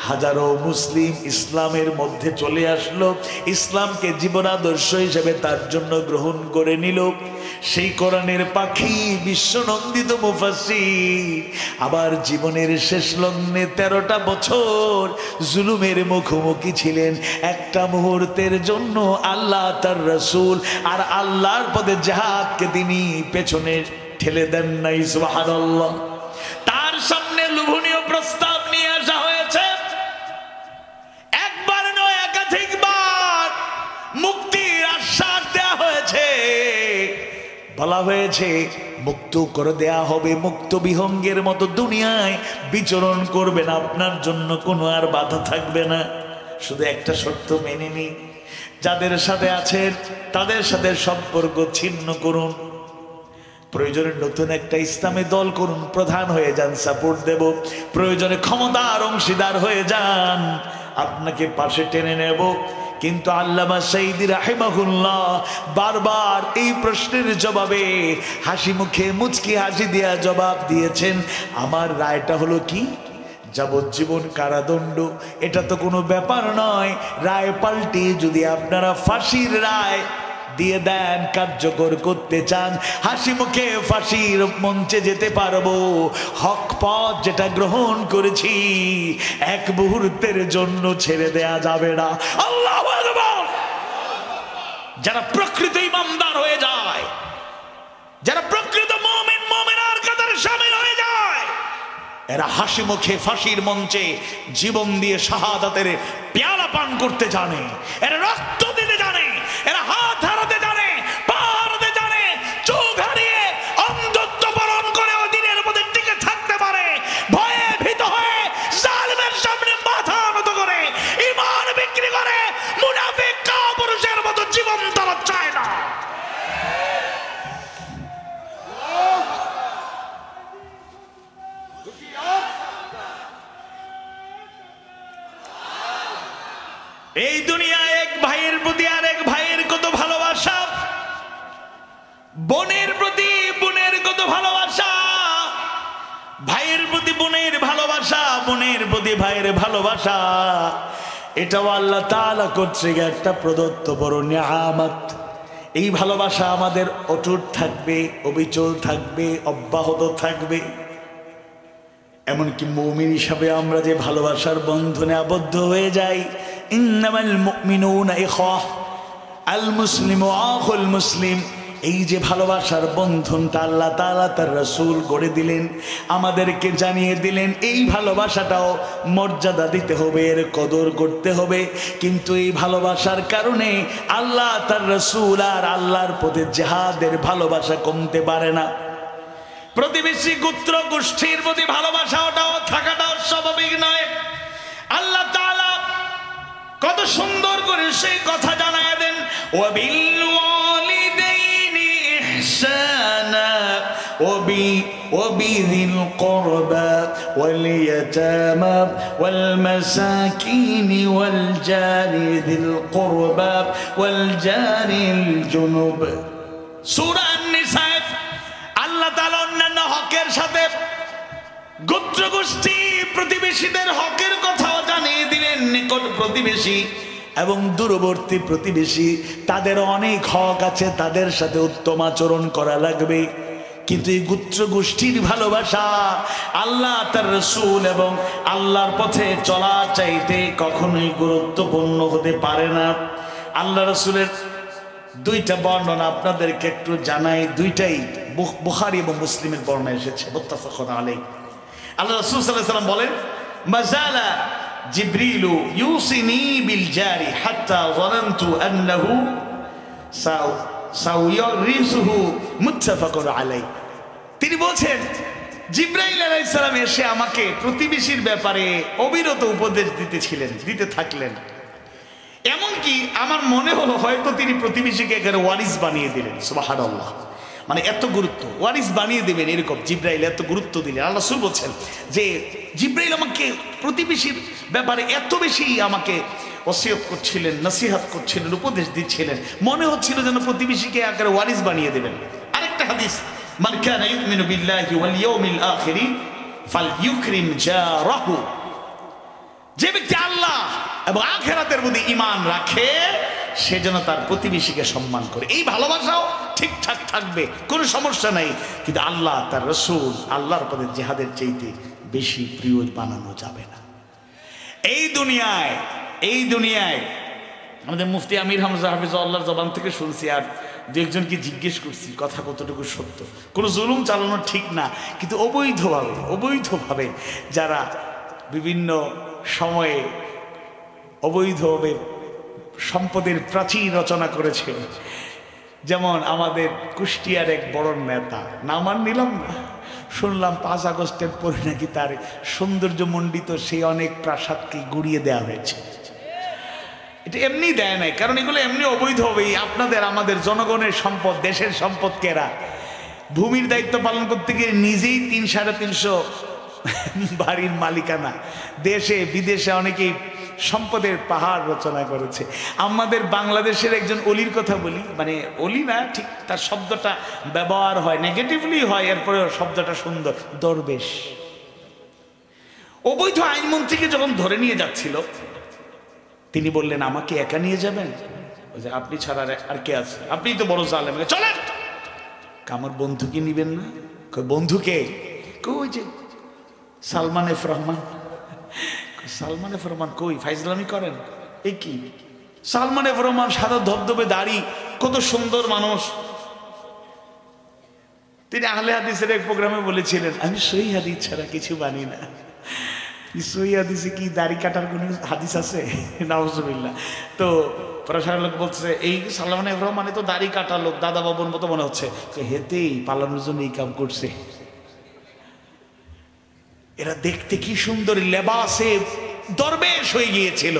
হাজারো মুসলিম ইসলামের মধ্যে চলে আসলো, ইসলামকে জীবনাদর্শ হিসেবে তার জন্য গ্রহণ করে নিল। সেই কোরআনের পাখি, বিশ্বনন্দিত মুফাসসির আবার জীবনের শেষ লগ্নে 13টা বছর জুলুমের মুখোমুখি ছিলেন। একটা মুহূর্তের জন্য আল্লাহ তার রাসূল আর আল্লাহর পথে জিহাদকে তিনি পেছনে ঠেলে দেন নাই। সুবহানাল্লাহ। তার সামনে লোভনীয় প্রস্তাব নিয়ে আসা হয়েছে, একবার নয় একাধিকবার মুক্তির আশ্বাস দেওয়া হয়েছে। বলা হয়েছে মুক্ত করে দেয়া হবে, মুক্ত বিহঙ্গের মতো দুনিয়ায় বিচরণ করবেন, আপনার জন্য কোনো আর বাধা থাকবে না। শুধু একটা শর্ত মেনে নিন, যাদের সাথে আছেন তাদের সাথে সম্পর্ক ছিন্ন করুন, প্রয়োজনে নতুন একটা ইসলামী দল করুন, প্রধান হয়ে যান, সাপোর্ট দেব, প্রয়োজনে ক্ষমতার অংশীদার হয়ে যান, আপনাকে পাশে টেনে নেব। কিন্তু আল্লামা সাইয়্যিদি রাহিমাহুল্লাহ বারবার এই প্রশ্নের জবাবে হাসি মুখে মুচকি হাসি দিয়া জবাব দিয়েছেন, আমার রায়টা হলো কি? যাবজ্জীবন কারাদণ্ড। এটা তো কোনো ব্যাপার নয়, রায় পাল্টে যদি আপনারা ফাঁসির রায় দিয়ে দেন, কার্যকর করতে চান, হাসি মুখে ফাঁসির মঞ্চে যেতে পারবো। হক পথ যেটা গ্রহণ করেছি এক মুহূর্তের জন্য ছেড়ে দেয়া যাবে না। আল্লাহু আকবার। যারা প্রকৃত ইমানদার হয়ে যায়, যারা প্রকৃত মুমিন মুমিনার কাতারে শামিল হয়ে যায়, এরা হাসি মুখে ফাঁসির মঞ্চে জীবন দিয়ে শাহাদাতের পেয়ালা পান করতে জানে, এরা রক্ত দিতে জানে, এরা হাত হারাতে জানে, পা হারাতে জানে, চোখ হারিয়ে অন্ধত্ব বরণ করে ওই দিনের মধ্যে টিকে থাকতে পারে। ভয়ে ভীত হয়ে জালিমের সামনে মাথা নত করে ঈমান বিক্রি করে মুনাফিক কাপুরুষের মতো জীবন তারা চায় না। এই দুনিয়ায় এক ভাইয়ের প্রতি আরেক ভাইয়ের কত ভালোবাসা, বোনের প্রতি বোনের কত ভালোবাসা, ভাইয়ের প্রতি বোনের ভালোবাসা, বোনের প্রতি ভাইয়ের ভালোবাসা, এটাও আল্লাহ তাআলা কর্তৃক একটা প্রদত্ত বড় নিয়ামত। এই ভালোবাসা আমাদের অটুট থাকবে, অবিচল থাকবে, অব্যাহত থাকবে। এমনকি মুমিন হিসাবে আমরা যে ভালোবাসার বন্ধনে আবদ্ধ হয়ে যাই, ইন্নামাল মুমিনুনা ইখওয়া আল মুসলিমু আখুল মুসলিম, এই যে ভালোবাসার বন্ধনটা আল্লাহ তাআলা তার রাসূল গড়ে দিলেন, আমাদেরকে জানিয়ে দিলেন এই ভালোবাসাটাও মর্যাদা দিতে হবে, এর কদর করতে হবে। কিন্তু এই ভালোবাসার কারণে আল্লাহ তার রাসূল আর আল্লাহর পথে জিহাদের ভালোবাসা কমতে পারে না। প্রতিবেশী গোত্র গোষ্ঠীর প্রতি ভালোবাসা ওটাও থাকাটাও স্বাভাবিক নয়। আল্লাহ তাআলা কত সুন্দর করে সেই কথা জানায় দেন, ওয়াবিল ওয়ালিদাইনি ইহসানা ওয়াবিযিল কুরবা ওয়াল ইয়াতামা ওয়াল মাসাকিনি ওয়াল জারি যিল কুরবা ওয়াল জারিল জুনুব। সূরা আন-নিসা। আল্লাহ তাআলা অন্যান্য হকের সাথে গোত্র গোষ্ঠী প্রতিবেশীদের হকের কথাও জানিয়ে দিলেন। নিকট প্রতিবেশী এবং দূরবর্তী প্রতিবেশী তাদের অনেক হক আছে, তাদের সাথে উত্তম আচরণ করা লাগবে। কিন্তু এই গোত্র গোষ্ঠীর ভালোবাসা আল্লাহ তার রাসূল এবং আল্লাহর পথে চলা চাইতে কখনোই গুরুত্বপূর্ণ হতে পারে না। আল্লাহ রাসূলের দুইটা বর্ণনা আপনাদেরকে একটু জানাই, দুইটাই বুখারী এবং মুসলিমের বর্ণনা এসেছে, মুত্তাফাকুন আলাইহি। আল্লাহ রাসূল সাল্লাল্লাহু আলাইহি ওয়াসাল্লাম বলেন, মাযালা জিবরিলু ইউসিনি বিল জারি হাত্তা যানানতু আন্নাহু সাউয়ারিসুহু, মুত্তাফাকুন আলাইহি। তিনি বলছেন জিবরাইল আলাইহিস সালাম এসে আমাকে প্রতিবেশীর ব্যাপারে অবিরত উপদেশ দিতে থাকলেন। এমনকি আমার মনে হলো হয়তো তিনি প্রতিবেশীকে এখানে ওয়ারিস বানিয়ে দিলেন। সুবহানাল্লাহ, মানে এত গুরুত্ব, ওয়ারিস বানিয়ে দেবেন এরকম জিবরাইল এত গুরুত্ব দিলেন। আল্লাহ রাসূল বলছেন যে জিবরাইল আমাকে প্রতিবেশীর ব্যাপারে এত বেশি আমাকে ওসিয়ত করছিলেন, নসিহত করছিলেন, উপদেশ দিচ্ছিলেন, মনে হচ্ছিল যেন প্রতিবেশীকে একেবারে ওয়ারিস বানিয়ে দেবেন। আরেকটা হাদিস, মান কানা ইউমিনু বিল্লাহি ওয়াল ইয়াউমিল আখির ফালইউকরিম জারাহু, যে ব্যক্তি আল্লাহ এবং আখিরাতের প্রতি ঈমান রাখে সে যেন তার প্রতিবেশীকে সম্মান করে। এই ভালোবাসাও ঠিকঠাক থাকবে, কোনো সমস্যা নাই। কিন্তু আল্লাহ তার রাসূল আল্লাহর পথে জিহাদের চাইতে বেশি প্রিয় বানানো যাবে না। এই দুনিয়ায় আমাদের মুফতি আমির হামজা হাফিজাহুল্লাহর জবান থেকে শুনছি, আর দু একজনকে জিজ্ঞেস করছি কথা কতটুকু সত্য। কোনো জুলুম চালানো ঠিক না, কিন্তু অবৈধভাবে যারা বিভিন্ন সময়ে অবৈধভাবে সম্পদের প্রাচীর রচনা করেছে, যেমন আমাদের কুষ্টিয়ার এক বড় নেতা, নাম আর নিলাম না, শুনলাম 5 আগস্টের পরে নাকি তার সৌন্দর্যমণ্ডিত সেই অনেক প্রাসাদকে গুড়িয়ে দেওয়া হয়েছে। এটা এমনি দেয় নাই, কারণ এগুলো এমনি অবৈধভাবেই আপনাদের আমাদের জনগণের সম্পদ, দেশের সম্পদকে এরা ভূমির দায়িত্ব পালন করতে গিয়ে নিজেই 300-350 বাড়ির মালিকানা, দেশে বিদেশে অনেকেই সম্পদের পাহাড় রচনা করেছে। আমাদের বাংলাদেশের একজন অলির কথা বলি, মানে অলি না ঠিক, তার শব্দটা ব্যবহার হয় নেগেটিভলি হয়, এরপরে শব্দটা সুন্দর, দরবেশ। অবৈধ আইনমন্ত্রীকে যখন ধরে নিয়ে যাচ্ছিল তিনি বললেন, আমাকে একা নিয়ে যাবেন? আপনি ছাড়া আর কে আছে? আপনি তো বড় জালেম, চলেন। আমার বন্ধুকে নিবেন না? বন্ধুকে? কই যে সালমান এফ রহমান। সালমান এফ রহমান কই? ফাইজলামি করেন? এই কি সালমান এফ রহমান? সাদা ধবধবে দাড়ি, কত সুন্দর মানুষ। তিনি আহলে হাদিসের এক প্রোগ্রামে বলেছিলেন, আমি সহি হাদিস ছাড়া কিছু মানি না। সহি হাদিসে কি দাড়ি কাটার কোনো হাদিস আছে? নাউজুবিল্লাহ। তো প্রশাসন লোক বলছে, এই সালমান এফ রহমানে তো দাড়ি কাটা লোক, দাদা বাবুর মতো মনে হচ্ছে, হেতেই পালানোর জন্য এই কাম করছে। এরা দেখতে কি সুন্দর লেবাসে দরবেশ হয়ে গিয়েছিল,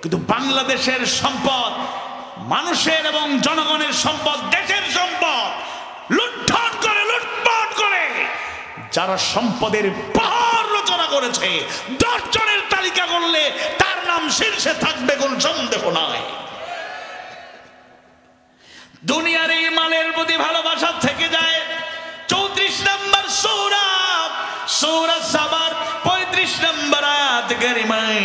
কিন্তু বাংলাদেশের সম্পদ, মানুষের এবং জনগণের সম্পদ, দেশের সম্পদ লুণ্ঠন করে, লুটপাট করে যারা সম্পদের পাহাড় রচনা করেছে, 10 জনের তালিকা করলে তার নাম শীর্ষে থাকবে, কোন সন্দেহ নাই। দুনিয়ার এই মালের প্রতি ভালোবাসা থেকে যায়। 34 নম্বর সূরা সাবার 35 নম্বর আয়াত কারিমায়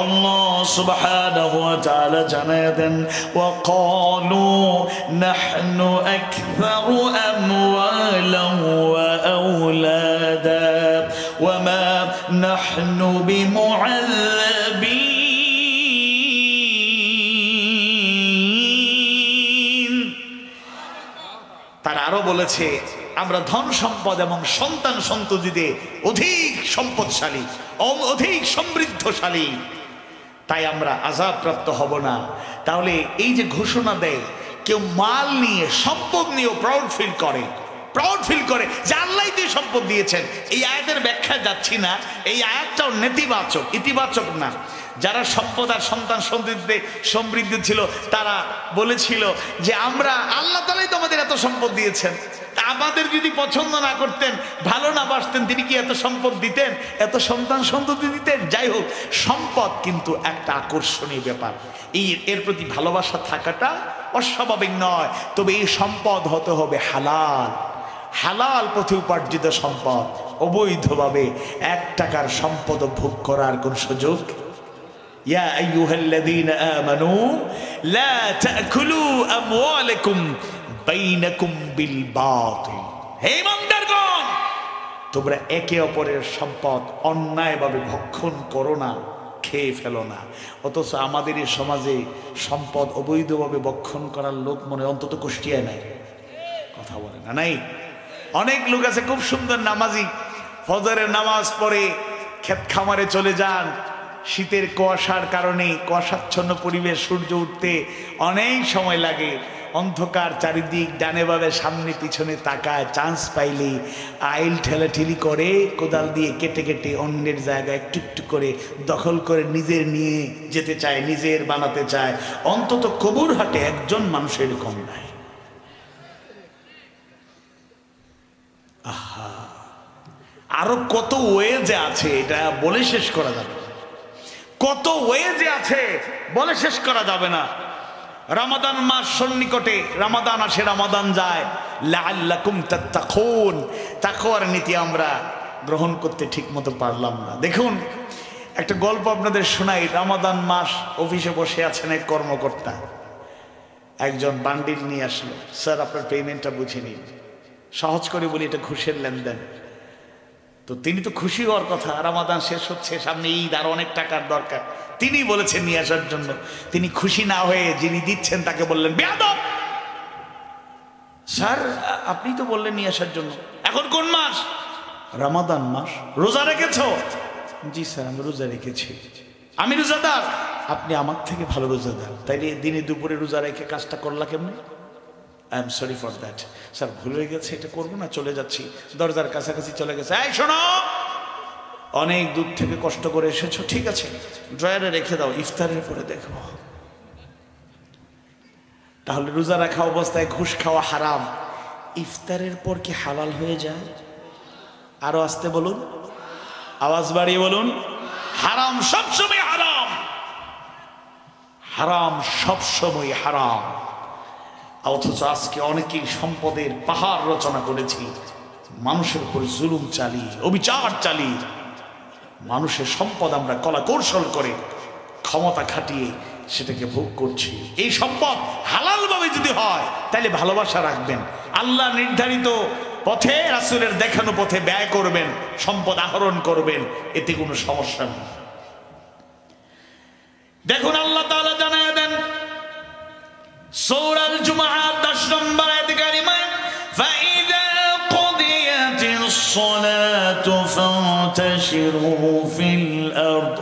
আল্লাহ সুবহানাহু ওয়া তাআলা জানায় দেন, ওয়া ক্বালু নাহনু আকসারু আমওয়ালান ওয়া আওলাদা ওয়া মা নাহনু বিমুআযাবিন। তারা আরো বলেছে, আমরা ধন সম্পদ এবং সন্তান সন্ততিতে অধিক সম্পদশালী, অধিক সমৃদ্ধশালী, তাই আমরা আযাব প্রাপ্ত হব না। তাহলে এই যে ঘোষণা দেয়, কেউ মাল নিয়ে, সম্পদ নিয়ে প্রাউড ফিল করে যে আল্লাহ দিয়ে সম্পদ দিয়েছেন। এই আয়াতের ব্যাখ্যা যাচ্ছি না, এই আয়াতটাও নেতিবাচক, ইতিবাচক না। যারা সম্পদ আর সন্তান সন্ততিতে সমৃদ্ধ ছিল, তারা বলেছিল যে আমরা, আল্লাহ তাআলাই তো আমাদের এত সম্পদ দিয়েছেন, আমাদের যদি পছন্দ না করতেন, ভালো না বাসতেন, তিনি কি এত সম্পদ দিতেন, এত সন্তান সন্ততি দিতেন? যাই হোক, সম্পদ কিন্তু একটা আকর্ষণীয় ব্যাপার। এর প্রতি ভালোবাসা থাকাটা অস্বাভাবিক নয়, তবে এই সম্পদ হতে হবে হালাল পথে উপার্জিত সম্পদ। অবৈধভাবে 1 টাকার সম্পদ ভোগ করার কোন সুযোগ? ইয়া আইয়ুহাল্লাযীনা আমানু লা তাকুলু আমওয়ালাকুম বাইনাকুম বিল বাতিল। হে ইমানদারগণ, তোমরা একে অপরের সম্পদ অন্যায়ভাবে ভক্ষণ করো না, খেয়ে ফেলো না। অথচ আমাদের এই সমাজে সম্পদ অবৈধভাবে ভক্ষণ করার লোক মনে অন্তত কুষ্টিয়ায় নাই, কথা বলে না, নাই। অনেক লোক আছে খুব সুন্দর নামাজি, ফজরের নামাজ পড়ে ক্ষেত খামারে চলে যান, শীতের কুয়াশার কারণে, কুয়াশাচ্ছন্ন পরিবেশ, সূর্য উঠতে অনেক সময় লাগে, অন্ধকার চারিদিক, ডানে বামে সামনে পিছনে তাকায়, চান্স পাইলে আইল ঠেলাঠেলি করে, কোদাল দিয়ে কেটে কেটে অন্যের জায়গায় একটু একটু করে দখল করে নিজের নিয়ে যেতে চায়, নিজের বানাতে চায়। অন্তত কবুর হাটে একজন মানুষ এরকম নাই। আহা, আরো কত ওয়ে যে আছে, এটা বলে শেষ করা যাবে, কত ওয়ে যে আছে বলে শেষ করা যাবে না। রমাদান মাস সন্নিকটে, রমাদান আসে, রমাদান যায়, লাআল্লাকুম তাত্তাকুন, তাকওয়ার নীতি আমরা গ্রহণ করতে ঠিক মতো পারলাম না। দেখুন, একটা গল্প আপনাদের শোনাই। রমাদান মাস, অফিসে বসে আছেন এক কর্মকর্তা, একজন বান্ডিল নিয়ে আসলো, স্যার আপনার পেমেন্টটা বুঝে নিন। সহজ করে বলি, এটা ঘুষের লেনদেন। তো তিনি তো খুশি হওয়ার কথা, রমাদান শেষ হচ্ছে, সামনে ঈদ, আর অনেক টাকার দরকার, তিনি বলেছেন নিয়ে আসার জন্য। তিনি খুশি না হয়ে যিনি দিচ্ছেন তাকে বললেন, বেয়াদব, স্যার আপনি তো বললেন নিয়ে আসার জন্য, এখন কোন মাস? রমাদান মাস। রোজা রেখেছো? জি স্যার আমি রোজা রেখেছি। আমি রোজাদার? আপনি আমার থেকে ভালো রোজাদার, তাইলে দিনে দুপুরে রোজা রেখে কাজটা করলা কেমনে? I am sorry for that, sir ভুল হয়ে গেছে, এটা করবো না, চলে যাচ্ছি। দরজার কাছাকাছি চলে গেছে, এই শোনো, অনেক দূর থেকে কষ্ট করে এসেছো, ঠিক আছে ড্রয়ারে রেখে দাও, ইফতারের পরে দেখবো। তাহলে রোজা রাখা অবস্থায় ঘুষ খাওয়া হারাম, ইফতারের পর কি হালাল হয়ে যায়? আরো আস্তে বলুন, আওয়াজ বাড়িয়ে বলুন, হারাম সবসময় হারাম, হারাম সবসময় হারাম। অথচ আজকে অনেকেই সম্পদের পাহাড় রচনা করেছি, মানুষের উপর জুলুম চালিয়ে, অবিচার চালিয়ে মানুষের সম্পদ আমরা কলা কৌশল করে, ক্ষমতা খাটিয়ে সেটাকে ভোগ করছি। এই সম্পদ হালাল ভাবে যদি হয় তাহলে ভালোবাসা রাখবেন, আল্লাহ নির্ধারিত পথে, রাসূলের দেখানো পথে ব্যয় করবেন, সম্পদ আহরণ করবেন, এতে কোনো সমস্যা নেই। দেখুন আল্লাহ তাআলা জানায় দেন সূরা আল জুমআ 10 নম্বর আয়াতে কারিমায়, ফাইযা وسيروا في الأرض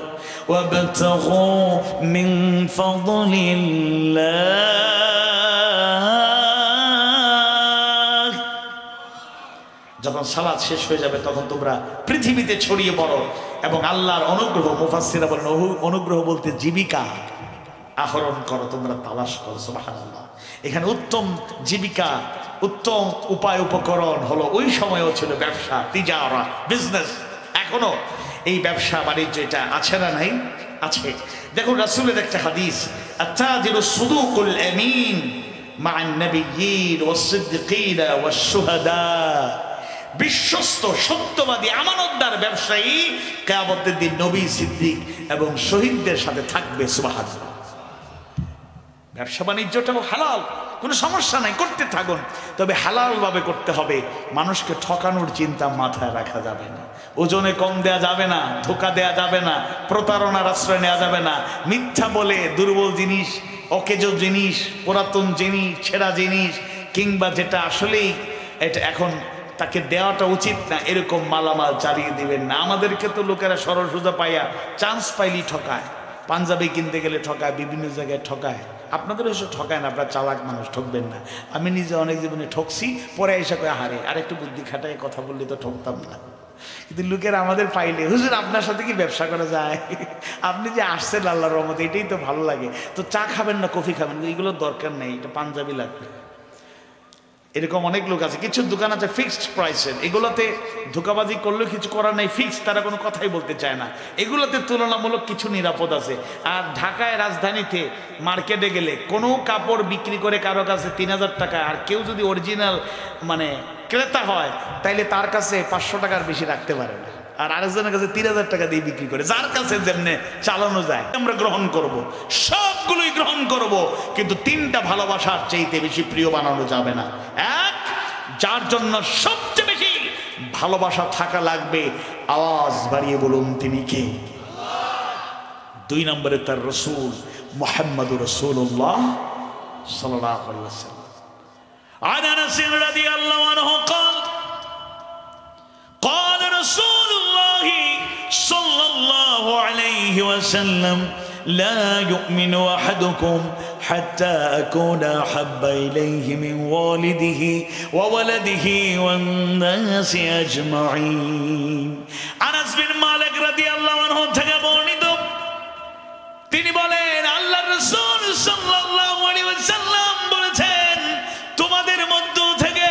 وابتغوا من فضل الله যখন সালাত শেষ হয়ে যাবে তখন তোমরা পৃথিবীতে ছড়িয়ে পড়ো এবং আল্লাহর অনুগ্রহ, মুফাসসিররা বলেন অনুগ্রহ বলতে জীবিকা আহরণ করো, তোমরা তালাশ করো। সুবহানাল্লাহ। এখানে উত্তম জীবিকা, উত্তম উপায় উপকরণ হলো ওই সময়ও ছিল ব্যবসা, তিজারা, বিজনেস। এখনো এই ব্যবসা বাণিজ্য এটা আছে না? নাই, আছে। দেখুন রাসূলের একটা হাদিস, আত-তাজিরু সুদুকুল আমিন মা'আন নাবিয়্যিন ওয়াস-সিদ্দিকিন ওয়াশ-শুহাদা। বিশ্বস্ত সত্যবাদী আমানতদার ব্যবসায়ী কিয়ামতের দিন নবী, সিদ্দিক এবং শহীদদের সাথে থাকবে। সুবহানাল্লাহ। ব্যবসা বাণিজ্যটাও হালাল, কোনো সমস্যা নাই, করতে থাকুন, তবে হালাল ভাবে করতে হবে। মানুষকে ঠকানোর চিন্তা মাথায় রাখা যাবে না, ওজনে কম দেয়া যাবে না, ধোকা দেয়া যাবে না, প্রতারণার আশ্রয় নেওয়া যাবে না, মিথ্যা বলে দুর্বল জিনিস, অকেজো জিনিস, পুরাতন জিনিস, ছেঁড়া জিনিস কিংবা যেটা আসলেই এটা এখন তাকে দেওয়াটা উচিত না এরকম মালামাল চালিয়ে দিবেন না। আমাদেরকে তো লোকেরা সরল সোজা পাইয়া চান্স পাইলেই ঠকায়, পাঞ্জাবি কিনতে গেলে ঠকায়, বিভিন্ন জায়গায় ঠকায়। আপনাদের এসব ঠকায় না, আপনার চালাক মানুষ, ঠকবেন না। আমি নিজে অনেক জীবনে ঠকছি, পরে এসে কয়ে হারে আর একটু বুদ্ধি খাটায় কথা বললে তো ঠকতাম না। কিন্তু লোকেরা আমাদের পাইলে, হুজুর আপনার সাথে কি ব্যবসা করা যায়, আপনি যে আসছেন আল্লাহর রহমতে এটাই তো ভালো লাগে, তো চা খাবেন না কফি খাবেন, এইগুলোর দরকার নেই, এটা পাঞ্জাবি লাগবে। এরকম অনেক লোক আছে, কিছু দোকান আছে ফিক্সড প্রাইসের, এগুলোতে ধোকাবাজি করলেও কিছু করার নেই, ফিক্স, তারা কোনো কথাই বলতে চায় না। এগুলোতে তুলনামূলক কিছু নিরাপদ আছে। আর ঢাকায় রাজধানীতে মার্কেটে গেলে কোনো কাপড় বিক্রি করে কারো কাছে 3000 টাকা, আর কেউ যদি অরিজিনাল মানে ক্রেতা হয় তাইলে তার কাছে 500 টাকার বেশি রাখতে পারে না, আর আরেকজনের কাছে 3000 টাকা দিয়ে বিক্রি করে। যার কাছে যেমনে চালানো যায় আমরা গ্রহণ করব, সবগুলোই গ্রহণ করব, কিন্তু 3টা ভালোবাসার চাইতে বেশি প্রিয় বানানো যাবে না। এক, যার জন্য সবচেয়ে বেশি ভালোবাসা থাকা লাগবে, আওয়াজ বাড়িয়ে বলুন তিনি কে। 2 নম্বরে তার রাসূল মুহাম্মদুর রাসূলুল্লাহ সাল্লাল্লাহু আলাইহি ওয়াসাল্লাম। عن انس رضي الله عنه قال قال رسول الله صلى الله عليه وسلم لا يؤمن احدكم حتى اكون احب اليه من والده وولده والناس اجمعين। আনাস বিন মালিক রাদিয়াল্লাহু আনহু থেকে বর্ণিত, তিনি বলেন আল্লাহর রাসূল সাল্লাল্লাহু আলাইহি ওয়াসাল্লাম বলেছেন, তোমাদের মধ্য থেকে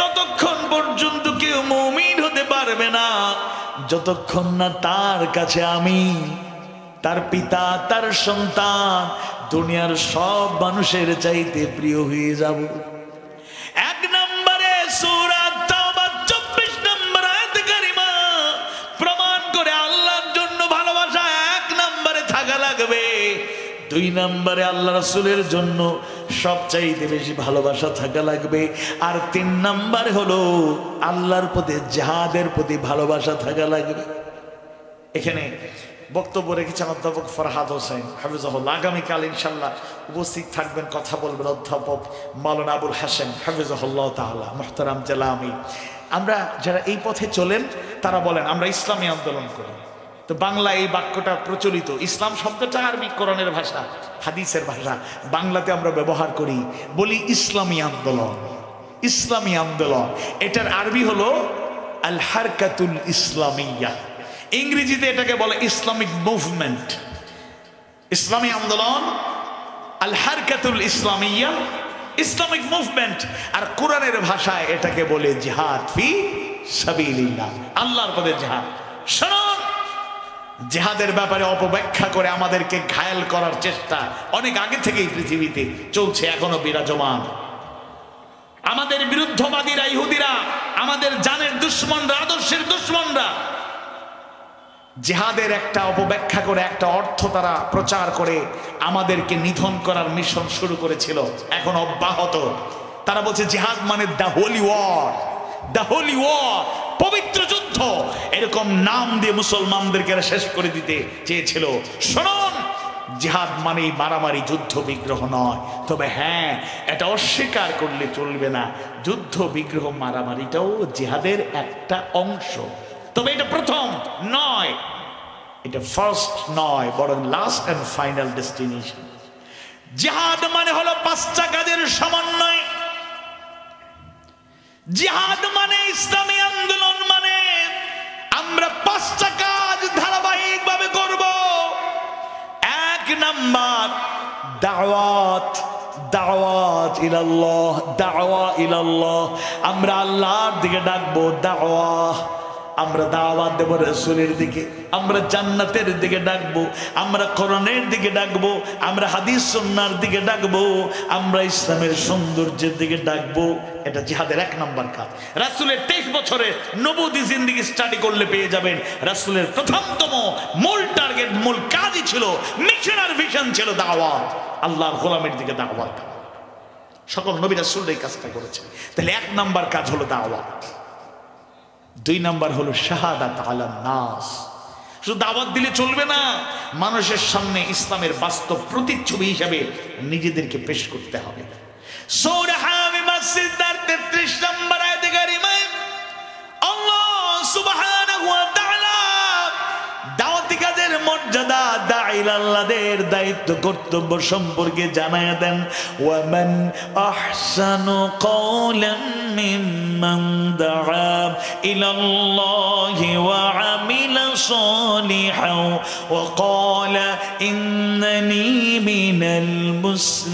ততক্ষণ পর্যন্ত কেউ মুমিন হতে পারবে না যতক্ষণ না তার কাছে আমি, তার পিতা, তার সন্তান, দুনিয়ার সব মানুষের চাইতে প্রিয় হয়ে যাব। 1 নম্বরে সূরা তাওবা 24 নম্বর আয়াত কারিমা প্রমাণ করে আল্লাহর জন্য ভালোবাসা 1 নম্বরে থাকা লাগবে। 2 নম্বরে আল্লাহ রাসূলের জন্য সবচাইতে বেশি ভালোবাসা থাকা লাগবে। আর 3 নম্বর হলো আল্লাহর প্রতি, জিহাদের প্রতি ভালোবাসা থাকা লাগবে। এখানে বক্তব্য রেখেছেন অধ্যাপক ফরহাদ হোসেন হাফিজাহুল্লাহ। আগামীকাল ইনশাল্লাহ উপস্থিত থাকবেন, কথা বলবেন অধ্যাপক মাওলানা আবুল হাসেম হাফিজাহুল্লাহ তাআলা মুহতারাম জালামি। আমরা যারা এই পথে চলেন তারা বলেন আমরা ইসলামী আন্দোলন করি। তো বাংলা এই বাক্যটা প্রচলিত, ইসলাম শব্দটা আরবি কোরআনের ভাষা, হাদিসের ভাষা, বাংলাতে আমরা ব্যবহার করি, বলি ইসলামী আন্দোলন। ইসলামী আন্দোলন এটার আরবি হলো আল হারকাতুল ইসলামিয়া, ইংরেজিতে এটাকে বলে ইসলামিক মুভমেন্ট। ইসলামী আন্দোলন আল হারকাতুল ইসলামিয়া, ইসলামিক মুভমেন্ট। আর কোরআনের ভাষায় এটাকে বলে জিহাদ ফি সাবিলিল্লাহ, আল্লাহর পথে জিহাদ। শুনুন, জিহাদের ব্যাপারে অপব্যাখ্যা করে আমাদেরকে ঘায়েল করার চেষ্টা অনেক আগে থেকেই পৃথিবীতে চলছে, এখনো বিরাজমান। আমাদের বিরুদ্ধবাদীরা, ইহুদিরা, আমাদের জানের দুশ্মনরা, আদর্শের দুশ্মনরা জিহাদের একটা অপব্যাখ্যা করে একটা অর্থ তারা প্রচার করে আমাদেরকে নিধন করার মিশন শুরু করেছিল, এখন অব্যাহত। তারা বলছে জিহাদ মানে the holy war, the holy war, পবিত্র যুদ্ধ, এরকম নাম দিয়ে মুসলমানদেরকে শেষ করে দিতে চেয়েছিল। শুনুন, জিহাদ মানে মারামারি, যুদ্ধ বিগ্রহ নয়। তবে হ্যাঁ, এটা অস্বীকার করলে চলবে না, যুদ্ধ বিগ্রহ মারামারিটাও জিহাদের একটা অংশ। তবে এটা প্রথম নয়, এটা ফার্স্ট নয়, বরং লাস্ট এন্ড ফাইনাল ডেস্টিনেশন। জিহাদ মানে হলো 5টা কাজের সমন্বয়। জিহাদ মানে ইসলামী আন্দোলন, মানে আমরা 5টা কাজ ধারাবাহিক ভাবে করব। 1 নাম্বার দাওয়াত, দাওয়াত ইলাল্লাহ, দাওয়া ইলাল্লাহ। আমরা আল্লাহর দিকে ডাকবো, দাওয়া। আমরা দাওয়াত দেব রাসূলের দিকে, আমরা জান্নাতের দিকে ডাকবো, আমরা কোরআনের দিকে ডাকবো, আমরা হাদিস সুন্নাহর দিকে ডাকবো, আমরা ইসলামের সৌন্দর্যের দিকে ডাকবো। এটা জিহাদের 1 নম্বর কাজ। রাসূলের 23 বছরের নবুয়ী জিন্দেগি স্টাডি করলে পেয়ে যাবেন রাসূলের প্রথমতম মূল টার্গেট, মূল কাজই ছিল, মিশনারি ভিশন ছিল দাওয়াত, আল্লাহর গোলামের দিকে দাওয়াত। সকল নবী রাসূল এই কাজটা করেছে। তাহলে 1 নম্বর কাজ হলো দাওয়াত। 2 নম্বর হলো শাহাদাত আলান নাস। শুধু দাওয়াত দিলে চলবে না, মানুষের সামনে ইসলামের বাস্তব প্রতিচ্ছবি হিসেবে নিজেদেরকে পেশ করতে হবে। সূরা হামিম মাসজিদার 33 নম্বর আয়াতে কারিমায় আল্লাহ সুবহানাহু ওয়া তাআলা দাওয়াতি কাজের মর্যাদা, দাঈলাদের দায়িত্ব কর্তব্য সম্পর্কে জানায় দেন। ওয়া মান আহসানু কওলান মিম্মান দাআ ইলাল্লাহি ওয়া আমিলা সালিহান ওয়া ক্বালা ইন্নানি মিনাল মুসলিমিন।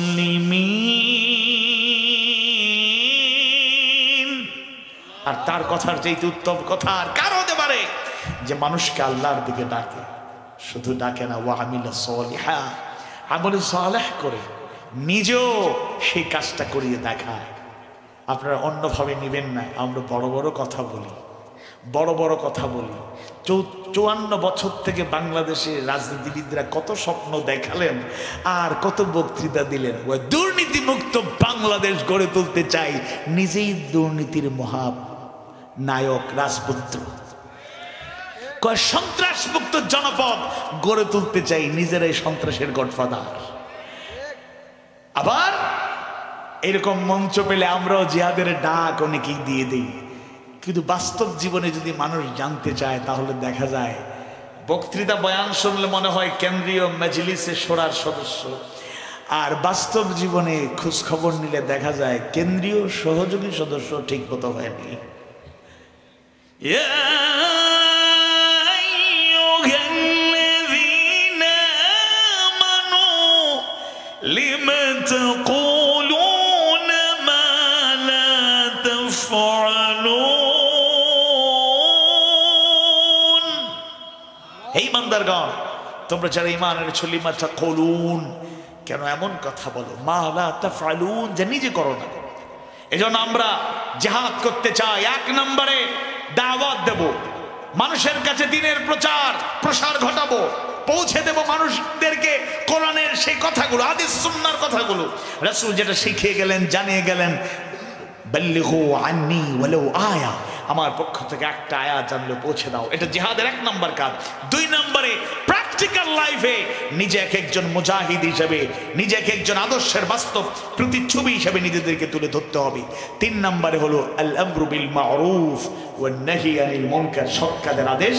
আর তার কথার চাইতে উত্তম কথা আর কারো হতে পারে যে মানুষকে আল্লাহর দিকে ডাকে, শুধু ডাকে না, ওয়া আমিলা সালিহা, আমল সালেহ করে নিজেও সেই কাজটা করিয়ে দেখায়। আপনারা অন্যভাবে নেবেন না, আমরা বড় বড় কথা বলি, বড় বড় কথা বলি। 54 বছর থেকে বাংলাদেশে রাজনীতিবিদরা কত স্বপ্ন দেখালেন আর কত বক্তৃতা দিলেন। ওই দুর্নীতি মুক্ত বাংলাদেশ গড়ে তুলতে চাই, নিজেই দুর্নীতির মহা নায়ক রাজপুত্র। সন্ত্রাস মুক্ত জনপদ গড়ে তুলতে চাই, নিজেরাই সন্ত্রাসের গডফাদার। আবার এরকম মঞ্চ পেলে আমরাও জিহাদের ডাক অনেকেই দিয়ে দিই, কিন্তু বাস্তব জীবনে যদি মানুষ জানতে চায় তাহলে দেখা যায় বক্তৃতা বয়ান শুনলে মনে হয় কেন্দ্রীয় মজলিসে শোরার সদস্য, আর বাস্তব জীবনে খোঁজ খবর নিলে দেখা যায় কেন্দ্রীয় সহযোগী সদস্য ঠিক মতো হয়নি। لم تقولون ما لا تفعلون এই বান্দারগণ, তোমরা যারা ঈমান এনেছো, লিমা তাকুলুন, কেন এমন কথা বলো, মা লা তাফআলুন, যে নিজে করো না। এজন্য আমরা জিহাদ করতে চাই। 1 নম্বরে দাওয়াত দেব, মানুষের কাছে দ্বীনের প্রসার ঘটাবো, পৌঁছে দেব মানুষদেরকে কোরআনের সেই কথাগুলো, হাদিস সুন্নাহর কথাগুলো। রাসূল যেটা শিখিয়ে গেলেন, জানিয়ে গেলেন, বাল্লিগু আন্নী ওয়ালাউ আয়া, আমার পক্ষ থেকে একটা আয়াত জানলে পৌঁছে দাও। এটা জিহাদের 1 নম্বর কাজ। 2 নম্বরে প্র্যাকটিক্যাল লাইফে নিজে একজন মুজাহিদ হিসেবে, নিজে একজন আদর্শের বাস্তব প্রতিচ্ছবি হিসেবে নিজেদেরকে তুলে ধরতে হবে। 3 নম্বরে হলো আল আমরু বিল মারুফ ওয়ান নাহি আনিল মুনকার, সৎ কাজের আদেশ,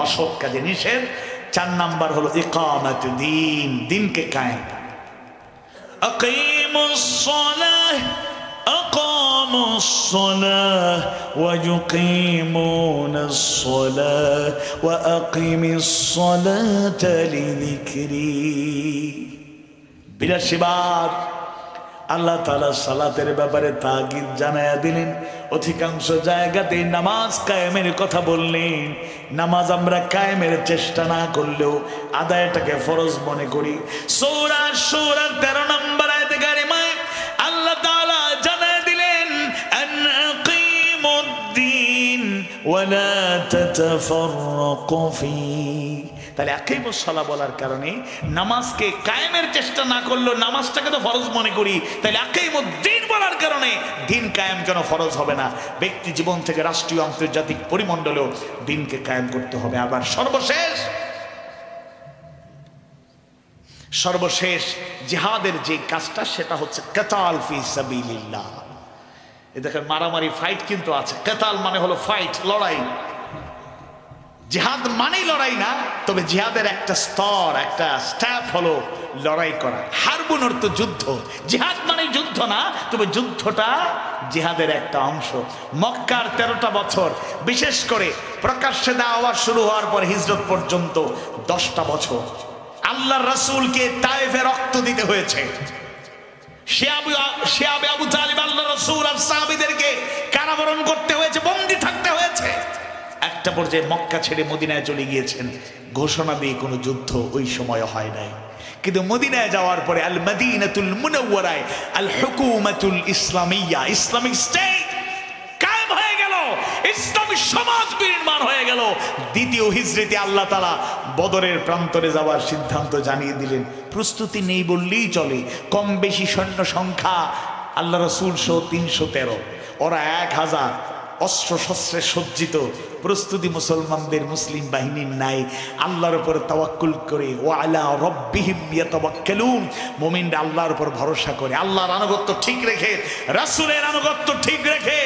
অসৎ কাজের নিষেধ। 4 নম্বর হলো ইকামাত দ্বীন, দ্বীনকে কায়েম। আকিমুস সালাহ আকামুস সালাহ ওয়া ইউকিমুনাস সালাহ ওয়া আকিমিস সালাতা লিযিকরি। 82 বার আল্লাহ তাআলা সালাতের ব্যাপারে তাগিদ জানায়া দিলেন। অধিকাংশ জায়গাতেই নামাজ কায়েমের কথা বললেন। নামাজ আমরা কায়েমের চেষ্টা না করলেও আদায়টাকে ফরজ মনে করি। সূরা শুরার 13 নম্বর আয়াতে কারিমায় আল্লাহ তাআলা জানায়া দিলেন, আন আকিমুদ্দিন ওয়া লা তাতাফাররাকু ফীহি। তাহলে আকিমুস সালাহ বলার কারণে নামাজকে কায়েমের চেষ্টা না করলেও নামাজটাকে তো ফরজ মনে করি। তাহলে আকিমুদ্দিন বলার কারণে দিন কায়েম কেন ফরজ হবে না? ব্যক্তি জীবন থেকে রাষ্ট্রীয় আন্তর্জাতিক পরিমণ্ডলেও দিনকে কায়েম করতে হবে। আবার সর্বশেষ জিহাদের যে কাজটা, সেটা হচ্ছে কিতাল ফি সাবিলিল্লাহ। এই দেখেন, মারামারি ফাইট কিন্তু আছে। কিতাল মানে হলো ফাইট, লড়াই। জিহাদ মানেই লড়াই না, তবে জিহাদের একটা স্তর, একটা স্টেপ হলো লড়াই করা। হারবুন অর্থ যুদ্ধ, জিহাদ মানে যুদ্ধ না, তবে যুদ্ধটা জিহাদের একটা অংশ। মক্কার 13টা বছর, বিশেষ করে প্রকাশ্যে দাওয়াত শুরু হওয়ার পর হিজরত পর্যন্ত 10টা বছর আল্লাহর রাসূলকে তায়েফে রক্ত দিতে হয়েছে। শিয়াবে আবু তালিব আল্লাহর রাসূল আর সাহাবীদেরকে কারাবরণ করতে হয়েছে, বন্দী থাকতে হয়েছে। একটা পর্যায়ে মক্কা ছেড়ে মদিনায় চলে গিয়েছেন, ঘোষণা দিয়ে কোনো যুদ্ধ ওই সময় হয় নাই। কিন্তু মদিনায় যাওয়ার পরে আল মদিনাতুল মুনাওয়ারায় আল হুকুমাতুল ইসলামিয়া, ইসলামিক স্টেট কায়েম হয়ে গেল, ইসলামী সমাজ বিনির্মাণ হয়ে গেল। দ্বিতীয় হিজরতে আল্লাহ তাআলা বদরের প্রান্তরে যাওয়ার সিদ্ধান্ত জানিয়ে দিলেন। প্রস্তুতি নেই বললেই চলে, কম বেশি সৈন্য সংখ্যা আল্লাহ রাসূল সহ 313, ওরা 1000 অস্ত্র শস্ত্রে সজ্জিত। প্রস্তুতি মুসলমানদের, মুসলিম বাহিনীর নাই। আল্লাহর উপর তাওয়াক্কুল করে, ওয়া আলা রাব্বিহিম ইয়াতাওয়াক্কালুন, মুমিনরা আল্লাহর উপর ভরসা করে, আল্লাহর আনুগত্য ঠিক রেখে, রাসূলের আনুগত্য ঠিক রেখে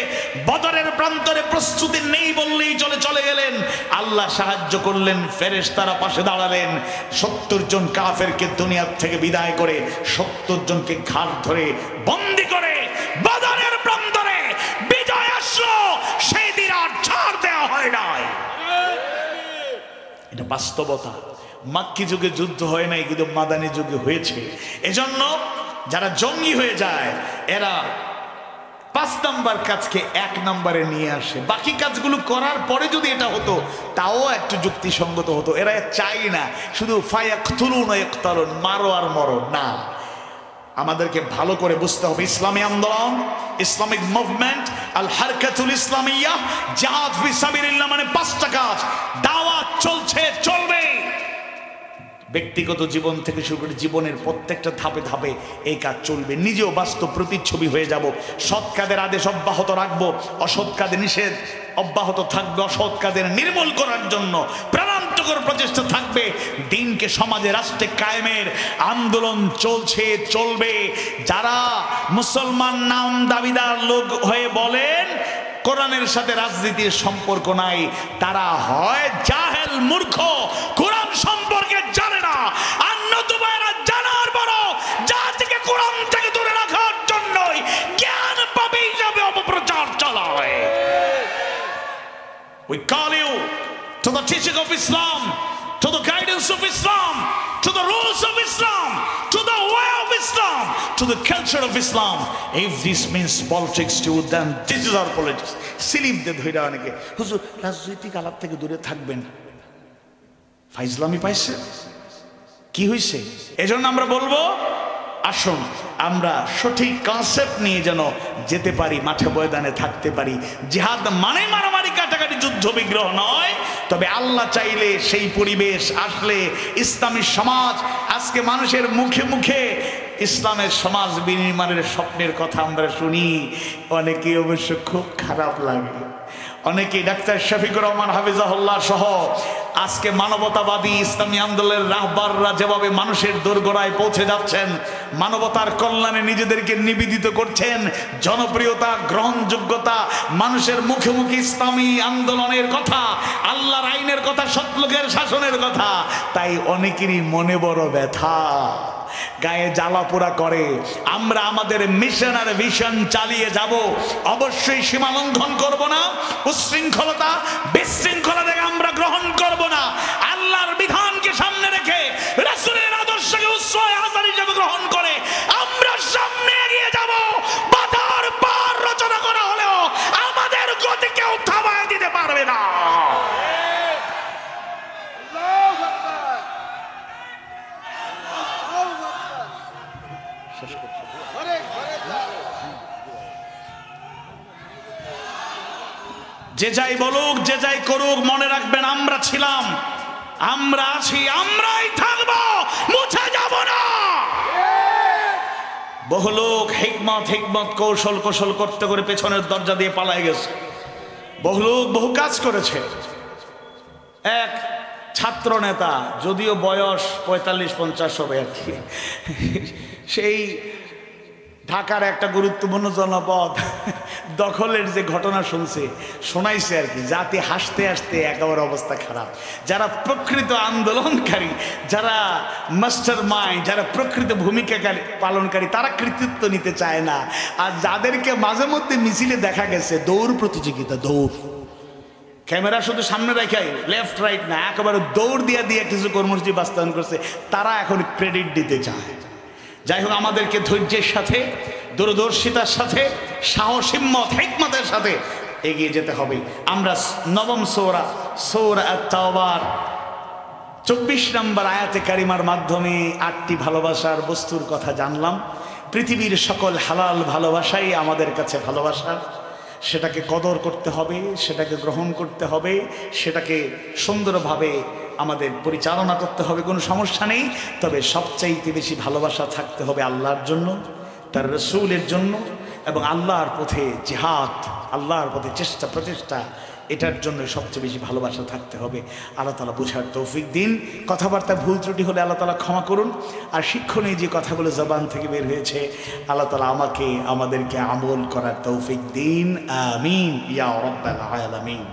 বদরের প্রান্তরে প্রস্তুতি নেই বললেই চলে গেলেন। আল্লাহ সাহায্য করলেন, ফেরেশতারা পাশে দাঁড়ালেন। 70 জন কাফেরকে দুনিয়া থেকে বিদায় করে 70 জনকে ঘাট ধরে বন্দী করে বদরের প্রান্তরে বিজয় আসলো। সেই দিন আর ছাড় দেওয়া হয় নাই। এটা বাস্তবতা। মাক্কি যুগে যুদ্ধ হয় নাই, কিন্তু মাদানী যুগে হয়েছে। এজন্য যারা জঙ্গি হয়ে যায় এরা 5 নাম্বার কাজকে 1 নম্বরে নিয়ে আসে। বাকি কাজগুলো করার পরে যদি এটা হতো তাও একটু যুক্তিসঙ্গত হতো। এরা চাই না শুধু ফায়াকতুলুন ওয়া ইয়াকতালুন, মারো আর মরো না। আমাদেরকে ভালো করে বুঝতে হবে, ইসলামী আন্দোলন, ইসলামিক মুভমেন্ট, আল হারকাতুল ইসলামিয়া, জিহাদ ফি সাবিলিল্লাহ মানে 5টা কাজ। দাওয়াত চলছে, চলবে। ব্যক্তিগত জীবন থেকে শুরু করে জীবনের প্রত্যেকটা ধাপে ধাপে এই কাজ চলবে। নিজেও বাস্তব প্রতিচ্ছবি হয়ে যাব। সৎ কাজের আদেশ অব্যাহত রাখবো, অসৎ কাজের নিষেধ অব্যাহত থাকবে। অসৎ কাজের নির্মূল করার জন্য প্রাণান্তকর প্রচেষ্টা থাকবে। দিনকে সমাজে, রাষ্ট্রে কায়েমের আন্দোলন চলছে, চলবে। যারা মুসলমান নাম দাবিদার লোক হয়ে বলেন কোরআনের সাথে রাজনীতির সম্পর্ক নাই, তারা হয় জাহেল, মূর্খ, কোরআন সম্পর্কে জানে না। আর নতুবা এরা জানার বড় জাতিকে কোরআন থেকে দূরে রাখার জন্যই জ্ঞান পাবে হিসাবে অপপ্রচার চালায়। We call you to the teaching of Islam, to the guidance of Islam, to the rules of Islam, to the way of Islam, to the culture of Islam. If this means politics too, then this is our politics. সিলিমদের ধইরা অনেকে হুজুর রাজনৈতিক আলাপ থেকে দূরে থাকবেন। ফাইজলামি পাইছে, কি হইছে? এজন্য আমরা বলবো আসুন আমরা সঠিক কনসেপ্ট নিয়ে যেন যেতে পারি, মাঠে ময়দানে থাকতে পারি। জিহাদ মানে মারামারি, কাটাকাটি, যুদ্ধ বিগ্রহ নয়। তবে আল্লাহ চাইলে সেই পরিবেশ আসলে ইসলামী সমাজ, আজকে মানুষের মুখে মুখে ইসলামের সমাজ বিনির্মাণের স্বপ্নের কথা আমরা শুনি, অনেকে অবশ্য খুব খারাপ লাগে। অনেকে ডাক্তার শফিকুর রহমান হাফিজাহুল্লাহ সহ আজকে মানবতাবাদী ইসলামী আন্দোলনের রাহবাররা যেভাবে মানুষের দোরগোড়ায় পৌঁছে যাচ্ছেন, মানবতার কল্যাণে নিজেদেরকে নিবেদিত করছেন, জনপ্রিয়তা, গ্রহণযোগ্যতা, মানুষের মুখে মুখে ইসলামী আন্দোলনের কথা, আল্লাহর আইনের কথা, সৎলোকের শাসনের কথা, তাই অনেকেরই মনে বড় ব্যথা, গায়ে জ্বালা পোড়া করে। আমরা আমাদের মিশন আর ভিশন চালিয়ে যাব, অবশ্যই সীমা লঙ্ঘন করব না, উচ্ছৃঙ্খলতা, বিশৃঙ্খলা থেকে আমরা গ্রহণ করব না। আল্লাহর বিধানকে সামনে রেখে, রাসূলের আদর্শকে উসওয়ায়ে হাসানা হিসেবে গ্রহণ করে আমরা সামনে এগিয়ে যাব। বাধার পার রচনা করা হলেও আমাদের গতি কেউ থামায় দিতে পারবে না। যে যাই বলুক, যে যাই করুক, মনে রাখবেন আমরা ছিলাম, আমরা আছি, আমরাই থাকবো, মুছে যাব না। বহু লোক হিকমত কৌশল করতে করে পেছনের দরজা দিয়ে পালায় গেছে। বহু লোক বহু কাজ করেছে। এক ছাত্র নেতা, যদিও বয়স 45-50 হবে আর কি, সেই ঢাকার একটা গুরুত্বপূর্ণ জনপদ দখলের যে ঘটনা শোনাইছে আর কি, জাতি হাসতে হাসতে একেবারে অবস্থা খারাপ। যারা প্রকৃত আন্দোলনকারী, যারা মাস্টার মাইন্ড, যারা প্রকৃত ভূমিকা পালনকারী, তারা কৃতিত্ব নিতে চায় না। আর যাদেরকে মাঝে মধ্যে মিছিলে দেখা গেছে দৌড় প্রতিযোগিতা, দৌড়, ক্যামেরা শুধু সামনে রেখাই, লেফট রাইট না, একেবারে দৌড় দিয়ে কিছু কর্মসূচি বাস্তবায়ন করছে, তারা এখন ক্রেডিট দিতে চায়। যাই হোক, আমাদেরকে ধৈর্যের সাথে, দূরদর্শিতার সাথে, সাহস, হিম্মত, হিকমতের সাথে এগিয়ে যেতে হবে। আমরা নবম সূরা আত-তাওবার 24 নম্বর আয়াতে কারিমার মাধ্যমে 8টি ভালোবাসার বস্তুর কথা জানলাম। পৃথিবীর সকল হালাল ভালোবাসাই আমাদের কাছে ভালোবাসা। সেটাকে কদর করতে হবে, সেটাকে গ্রহণ করতে হবে, সেটাকে সুন্দরভাবে আমাদের পরিচালনা করতে হবে, কোনো সমস্যা নেই। তবে সবচাইতে বেশি ভালোবাসা থাকতে হবে আল্লাহর জন্য, তার রাসূলের জন্য, এবং আল্লাহর পথে জিহাদ, আল্লাহর পথে চেষ্টা প্রচেষ্টা, এটার জন্য সবচেয়ে বেশি ভালোবাসা থাকতে হবে। আল্লাহ তাআলা বুঝার তৌফিক দিন। কথাবার্তা ভুল ত্রুটি হলে আল্লাহ তাআলা ক্ষমা করুন। আর শিক্ষণীয় যে কথাগুলো জবান থেকে বের হয়েছে, আল্লাহ তাআলা আমাদেরকে আমল করার তৌফিক দিন। আমিন ইয়া রাব্বাল আলামিন।